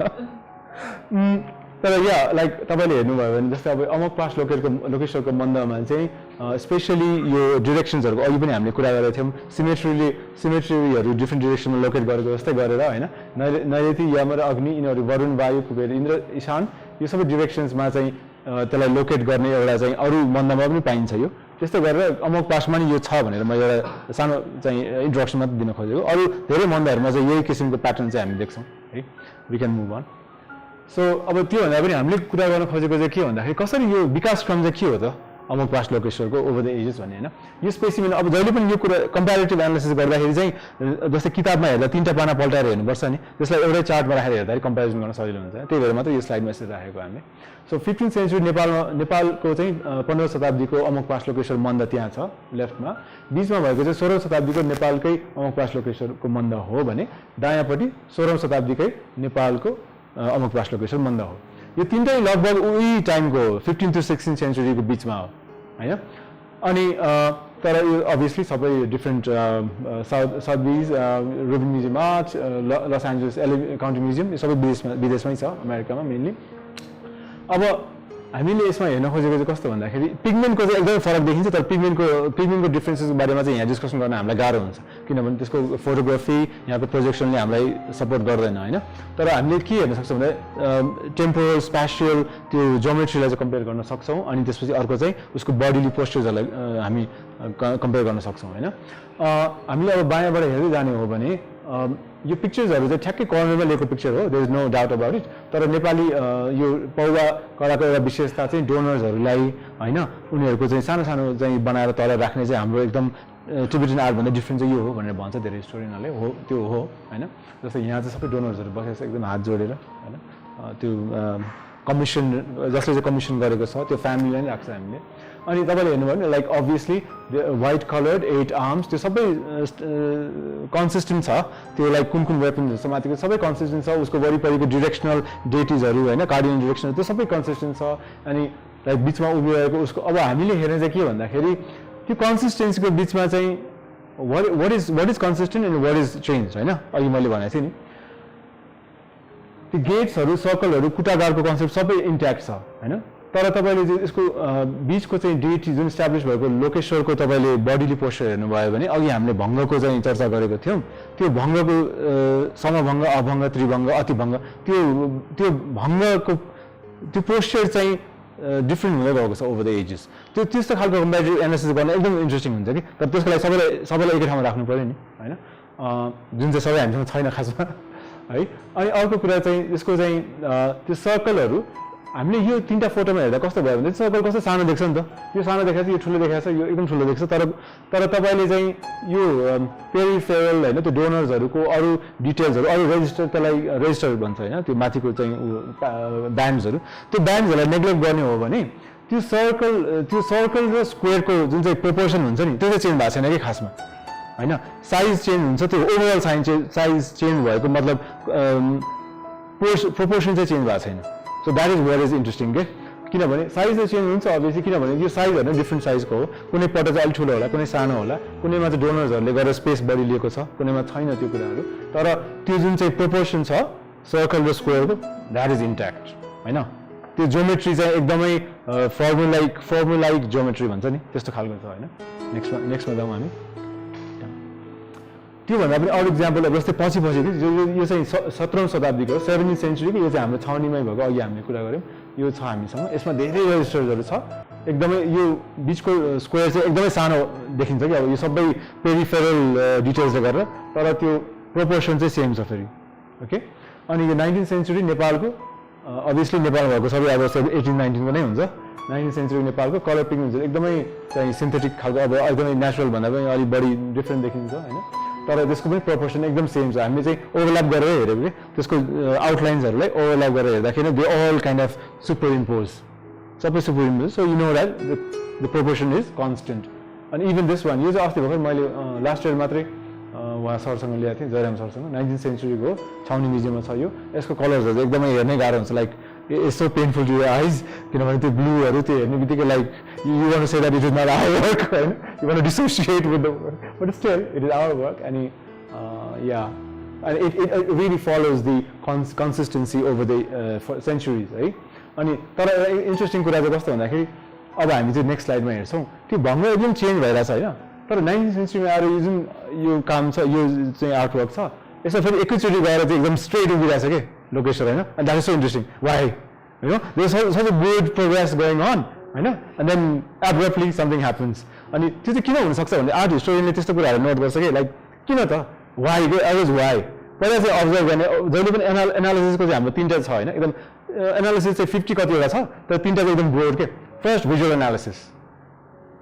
तर या लाइक तपाईले हेर्नुभयो भने जस्तै अब अमोघपाश लोकेश्वरको मन्दमा चाहिँ स्पेशली यो डिरेक्सन्सहरुको अघि पनि हामीले कुरा गरेका थियौं सिमेट्रीहरु डिफरेन्ट डिरेक्सनमा लोकेट गरेको जस्तै गरेर हैन नैऋति यम र अग्नि यिनीहरु वरुण वायु कुबेर इन्द्र ईशान यो सबै डिरेक्सन्समा चाहिँ त्यसलाई लोकेट गर्ने एउटा चाहिँ अरु मन्दमा पनि पाइन्छ यो त्यस्तो गरेर अमोघपाशमा नि यो छ भनेर म एउटा सानो चाहिँ इन्ट्रोडक्सन मात्र दिन खोजेको अरु धेरै मन्दहरुमा चाहिँ यही किसिमको प्याटर्न चाहिँ हामी देख्छौं है we can move on so अब त्यो भन्दा पनि हामीले कुरा गर्न खोजेको चाहिँ के भन्दाखेरि कसरी यो विकास क्रम चाहिँ के हो त अमोघपाश लोकेश्वरको ओभर द एजेस भन्ने हैन यो स्पेसिमेन अब जहिले पनि यो कुरा कम्प्यारेटिभ एनालिसिस गर्दाखेरि चाहिँ जस्तै किताबमा हेर्दा 3टा पाना पल्टाएर हेर्नुपर्छ नि त्यसलाई एउटै चार्टमा राखेर हेर्दाखेरि कम्प्यारिजन गर्न सजिलो हुन्छ त्यही भएर मात्र यो स्लाइडमा यसरी राखेको हामीले सो 15th सेन्चुरी नेपालको चाहिँ 15औं शताब्दीको अमोघपाश लोकेश्वर मन्द त्यहाँ छ लेफ्टमा बीचमा भएको चाहिँ 16औं शताब्दीको नेपालकै अमोघपाश लोकेश्वरको मन्द हो भने दायाँपट्टि 16औं शताब्दीकै नेपालको अमोघपाश लोकेश्वर मन्द हो यो तीनटै लगभग उही टाइमको 15th to 16th सेन्चुरीको बीचमा हो हैन अनि तर यो obviously सबै different south Rubin museum art Los Angeles county museum यो सबै विदेशमै छ अमेरिकामा मेनली अब हामीले यसमा हेर्न खोजेको चाहिँ कस्तो भन्दाखेरि पिगमेन्टको चाहिँ एकदमै फरक देखिन्छ तर पिगमेन्टको डिफरेन्सेसको बारेमा चाहिँ यहाँ डिस्कसन गर्न हामीलाई गाह्रो हुन्छ किनभने त्यसको फोटोग्राफी यहाँको प्रोजेक्सनले हामीलाई सपोर्ट गर्दैन हैन तर हामीले के हेर्न सक्छौँ भने टेम्पोरल स्पेशियल त्यो ज्योमेट्रीलाई चाहिँ कम्पेयर गर्न सक्छौँ अनि त्यसपछि अर्को चाहिँ उसको बडीली पोस्चर्सहरुलाई हामी कम्पेयर गर्न सक्छौँ हैन हामीले अब बायाँबाट हेर्दै जाने हो भने यो पिक्चर्सहरु चाहिँ ठ्याक्कै कर्नरमा लिएको पिक्चर हो there is no doubt about it तर नेपाली यो पौवा कलाको एउटा विशेषता चाहिँ डोनर्सहरुलाई हैन उनीहरुको चाहिँ सानो सानो चाहिँ बनाएर तल राख्ने चाहिँ हाम्रो एकदम टिबेटन आर्ट भन्दा डिफरेन्ट चाहिँ यो हो भनेर भन्छ धेरै हिस्टोरियनहरुले हो त्यो हो हैन जस्तै यहाँ चाहिँ सबै डोनर्सहरु बसेको छ एकदम हात जोडेर हैन त्यो कमिसन जसले चाहिँ कमिसन गरेको छ त्यो फ्यामिलीलाई नै राख्छ हामीले अनि तपाईले हेर्नुभयो भने like obviously white coloured 8 arms त्यो सबै कन्सिस्टेन्ट छ त्यो लाइक कुन वेपन्स छ माथिको सबै कन्सिस्टेन्ट छ उसको वरिपरिको डिरेक्सनल डेटिजहरु हैन कार्डिनल डिरेक्सनल त्यो सबै कन्सिस्टेन्ट छ अनि लाइक बीचमा उभिएको उसको अब हामीले हेर्ने चाहिँ के भन्दाखेरि त्यो कन्सिस्टेन्सीको बीचमा चाहिँ what is consistent and what is changed हैन अघि मैले भनेको थिएँ नि त्यो गेट्सहरु सर्कलहरु कुटागारको कन्सेप्ट सबै इन्ट्याक्ट छ हैन तर तपाईले यसको बीचको चाहिँ डेटी जुन एस्टाब्लिश भएको लोकेश्वरको तपाईले बडीली पोस्चर हेर्नुभयो भने अघि हामीले भङ्गको चाहिँ चर्चा गरेको थियौं त्यो भङ्गको समभङ्ग अभङ्ग त्रिभङ्ग अतिभङ्ग त्यो भङ्गको त्यो पोस्चर चाहिँ डिफरेन्ट हुँदै गएको छ ओभर द एजेस त्यो त्यस्तो खालको कम्प्यारेटिभ एनालिसिस गर्न एकदम इन्ट्रेस्टिङ हुन्छ कि तर त्यसको लागि सबैलाई एकै ठाउँमा राख्नु पर्यो नि हैन जुन चाहिँ सबै हामीसँग छैन खासमा है अनि अर्को कुरा चाहिँ यसको चाहिँ त्यो सर्कलहरु हामीले यो 3टा फोटोमा हेर्दा कस्तो भयो भने सर्कल कस्तो सानो देख्छ नि त यो सानो देखाछ यो ठुलो देखाछ यो एकदम ठुलो देख्छ तर तपाईले चाहिँ यो पेरिफेरल हैन त्यो डोनर्सहरुको अरु डिटेल्सहरु अरु रेजिस्टर त्यसलाई रेजिस्टर भन्छ हैन त्यो माथिको चाहिँ ब्यान्ड्सहरु त्यो ब्यान्ड्सहरुलाई नेग्लेक्ट गर्ने हो भने त्यो सर्कल र स्क्वायरको जुन चाहिँ प्रोपोर्सन हुन्छ नि त्यो चाहिँ चेन्ज भएको छैन के खासमा हैन साइज चेन्ज हुन्छ त्यो ओभरअल साइज चेन्ज भएको मतलब प्रोपोर्सन चाहिँ चेन्ज भएको छैन so that is where is interesting के किनभने साइज चाहिँ चेन्ज हुन्छ अभियसली किनभने यो साइज हैन डिफरेन्ट साइजको हो कुनै पटो चाहिँ अलि ठुलो होला कुनै सानो होला कुनैमा चाहिँ डोनर्सहरुले गरेर स्पेस बढी लिएको छ कुनैमा छैन त्यो कुराहरु तर त्यो जुन चाहिँ प्रोपोर्सन छ सर्कल र स्क्वायरको द्याट इज इन्ट्याक्ट हैन त्यो ज्योमेट्री चाहिँ एकदमै फर्मुलाइक ज्योमेट्री भन्छ नि त्यस्तो खालको छ हैन नेक्स्टमा जाउँ हामी त्योभन्दा पनि अरू इक्जाम्पल अब जस्तै पछि यो चाहिँ 17औं शताब्दीको 17th सेन्चुरीको यो चाहिँ हाम्रो छाउनीमै भएको अघि हामीले कुरा गऱ्यौँ यो छ हामीसँग यसमा धेरै रजिस्टर्सहरू छ एकदमै यो बिचको स्क्वायर चाहिँ एकदमै सानो देखिन्छ कि अब यो सबै पेरिफेरल डिटेल्सले गरेर तर त्यो प्रोपोर्सन चाहिँ सेम छ फेरि ओके अनि यो 19th सेन्चुरी नेपालको अभियसली नेपालमा भएको सबै अब 18-19 को नै हुन्छ 19th सेन्चुरी नेपालको कलर पिगमेन्ट्स एकदमै चाहिँ सिन्थेटिक खालको अब एकदमै नेचुरल भन्दा पनि अलिक बढी डिफ्रेन्ट देखिन्छ हैन तर त्यसको पनि प्रोपोर्सन एकदम सेम छ हामीले चाहिँ ओभरल्याप गरेर हेर्यो कि त्यसको आउटलाइन्सहरूलाई ओभरल्याप गरेर हेर्दाखेरि they all kind of superimpose सबै superimpose so you know that the proportion is constant अनि इभन दिस वान यो चाहिँ अस्ति भर्खर मैले लास्ट इयर मात्रै उहाँ सरसँग ल्याएको थिएँ जयराम सरसँग 19th सेन्चुरीको छाउनी म्युजियममा छ यो यसको कलर्सहरू एकदमै हेर्नै गाह्रो हुन्छ like it's so painful to your eyes किनभने त्यो ब्लूहरू त्यो हेर्ने बित्तिकै like you want to say that it is not our work हैन you want to dissociate with the work but still it is our work अनि या and it really follows the consistency over the centuries है अनि तर इन्ट्रेस्टिङ कुरा चाहिँ कस्तो भन्दाखेरि अब हामी चाहिँ नेक्स्ट स्लाइडमा हेर्छौँ त्यो भङ्ग एकदम चेन्ज भइरहेछ होइन तर 19th सेन्चुरीमा आएर यो जुन यो काम छ यो चाहिँ आर्टवर्क छ यसमा फेरि एकैचोटि गएर चाहिँ एकदम स्ट्रेट उभिरहेछ के लोकेसन होइन and that is so interesting why you know there's such a good progress going on हैन and then abruptly something happens अनि त्यो चाहिँ किन हुन सक्छ भने आर्ट हिस्टोरियनले त्यस्तो कुराहरू नोट गर्छ कि लाइक किन त why always why पहिला चाहिँ अब्जर्भ गर्ने जहिले पनि एनालिसिसको चाहिँ हाम्रो तीनटा छ हैन एकदम एनालिसिस चाहिँ 50 कतिवटा छ तर तीनटा चाहिँ एकदम ब्रोड के फर्स्ट भिजुअल एनालिसिस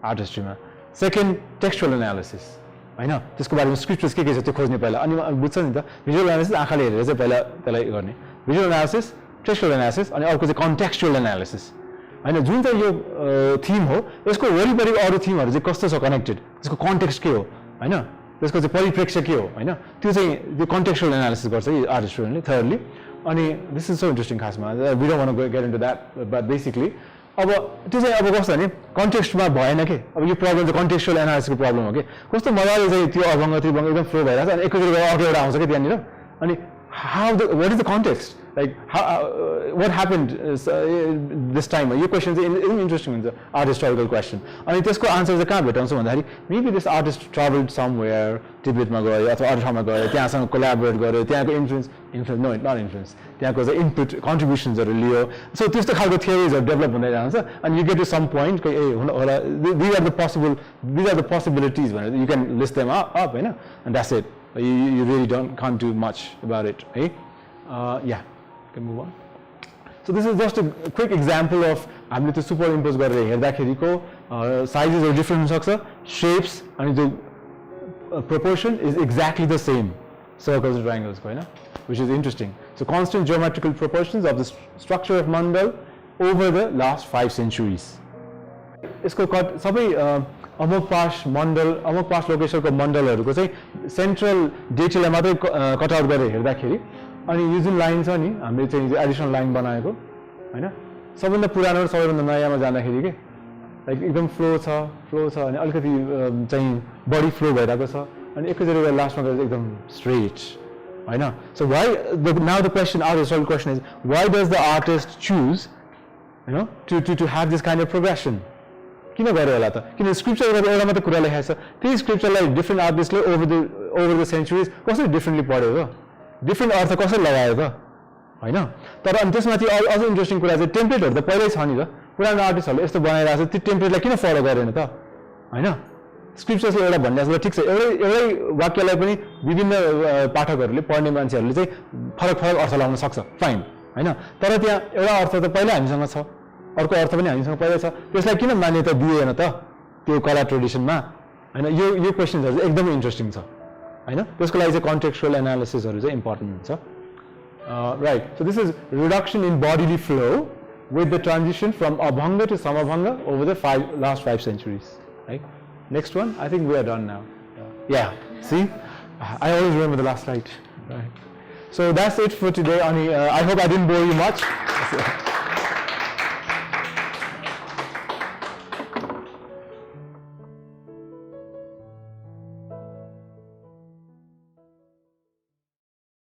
आर्ट हिस्ट्रीमा सेकेन्ड टेक्सचुअल एनालिसिस हैन त्यसको बारेमा स्क्रिप्चर्स के छ त्यो खोज्ने पहिला अनि बुझ्छ नि त भिजुअल एनालिसिस आँखाले हेरेर चाहिँ पहिला त्यसलाई गर्ने भिजुअल एनालिसिस टेक्सचुअल एनालिसिस अनि अर्को चाहिँ कन्टेक्सचुअल एनालिसिस हैन जुन चाहिँ यो थीम हो यसको वरिपरि अरू थीमहरू चाहिँ कस्तो छ कनेक्टेड त्यसको कन्टेक्स्ट के हो हैन त्यसको चाहिँ परिप्रेक्ष्य के हो हैन त्यो चाहिँ त्यो कन्टेक्सचुअल एनालिसिस गर्छ कि आर्ट हिस्टोरियनले थर्डली अनि दिस इज सो इन्ट्रेस्टिङ खासमा we don't want to get into that but basically अब त्यो चाहिँ अब कस्तो भने कन्टेक्स्टमा भएन के अब यो प्रब्लम चाहिँ कन्टेक्सचुअल एनालिसिसको प्रब्लम हो कि कस्तो मजाले चाहिँ त्यो अभङ्ग त्रिभङ्ग एकदम फ्लो भइरहेको छ अनि एकैचोटि अर्को एउटा आउँछ कि त्यहाँनिर अनि how what is the context like how what happened this time यो क्वेसन चाहिँ एकदम इन्ट्रेस्टिङ हुन्छ आर्ट हिस्टोरिकल क्वेसन अनि त्यसको आन्सर चाहिँ कहाँ भेटाउँछ भन्दाखेरि maybe this artist travelled somewhere टिबेटमा गयो अथवा अरू ठाउँमा गयो त्यहाँसँग कोल्याबोरेट गर्यो त्यहाँको इन्फ्लुएन्स नो नट इन्फ्लुएन्स त्यहाँको चाहिँ इनपुट कन्ट्रिब्युसन्सहरू लियो सो त्यस्तो खालको थियोरिजहरू डेभलप हुँदै जान्छ अनि you get to some point ए होला दिज आर द पोसिबिलिटिज भनेर you can list them up हैन and that's it You really can't do much about it, eh? Yeah, can move on. So this is just a quick example of हामीले त्यो superimpose गरेर हेर्दाखेरिको sizesहरू different हुन सक्छ shapes अनि the proportion is exactly the same circles and triangles को हैन which is interesting. So constant geometrical proportions of the structure of mandal over the last 5 centuries. यसको सबै अमोघपाश मण्डल अमोघपाश लोकेसनको मण्डलहरूको चाहिँ सेन्ट्रल डेटालाई मात्रै कट आउट गरेर हेर्दाखेरि अनि यो जुन लाइन छ नि हामीले चाहिँ एडिसनल लाइन बनाएको हैन सबभन्दा पुरानो र सबैभन्दा नयाँमा जाँदाखेरि के लाइक एकदम फ्लो छ अनि अलिकति चाहिँ बढी फ्लो भइरहेको छ अनि एकैचोटि लास्टमा गएर एकदम स्ट्रेट हैन so why now the question our historical question is why does the artist choose you know to have this kind of progression किन गरे होला त किन स्क्रिप्चरमा एउटा मात्र कुरा लेखेको छ त्यही स्क्रिप्चरलाई डिफ्रेन्ट आर्टिस्टले ओभर द सेन्चुरिज कसरी डिफ्रेन्टली पढ्यो त डिफ्रेन्ट अर्थ कसरी लगायो त हैन तर अनि त्यसमाथि अझ इन्ट्रेस्टिङ कुरा चाहिँ टेम्प्लेटहरू त पहिल्यै छ नि त पुरानो आर्टिस्टहरूले यस्तो बनाइरहेको छ त्यो टेम्प्लेटलाई किन फलो गरेन त हैन स्क्रिप्चर्सले एउटा भनिरहेको छ ठिक छ एउटै वाक्यलाई पनि विभिन्न पाठकहरूले पढ्ने मान्छेहरूले चाहिँ फरक अर्थ लगाउन सक्छ फाइन हैन तर त्यहाँ एउटा अर्थ त पहिला हामीसँग छ अर्को अर्थ पनि हामीसँग पहिला छ त्यसलाई किन मान्यता दिएन त त्यो कला ट्रेडिसनमा हैन यो क्वेसन्सहरू चाहिँ एकदमै इन्ट्रेस्टिङ छ हैन त्यसको लागि चाहिँ कन्टेक्सचुअल एनालिसिसहरू चाहिँ इम्पोर्टेन्ट हुन्छ right so this is reduction in bodily flow with the transition from abhanga to samabhanga over the last 5 centuries right next one I think we are done now yeah see I always remember the last slide right so that's it for today Ani I hope I didn't bore you much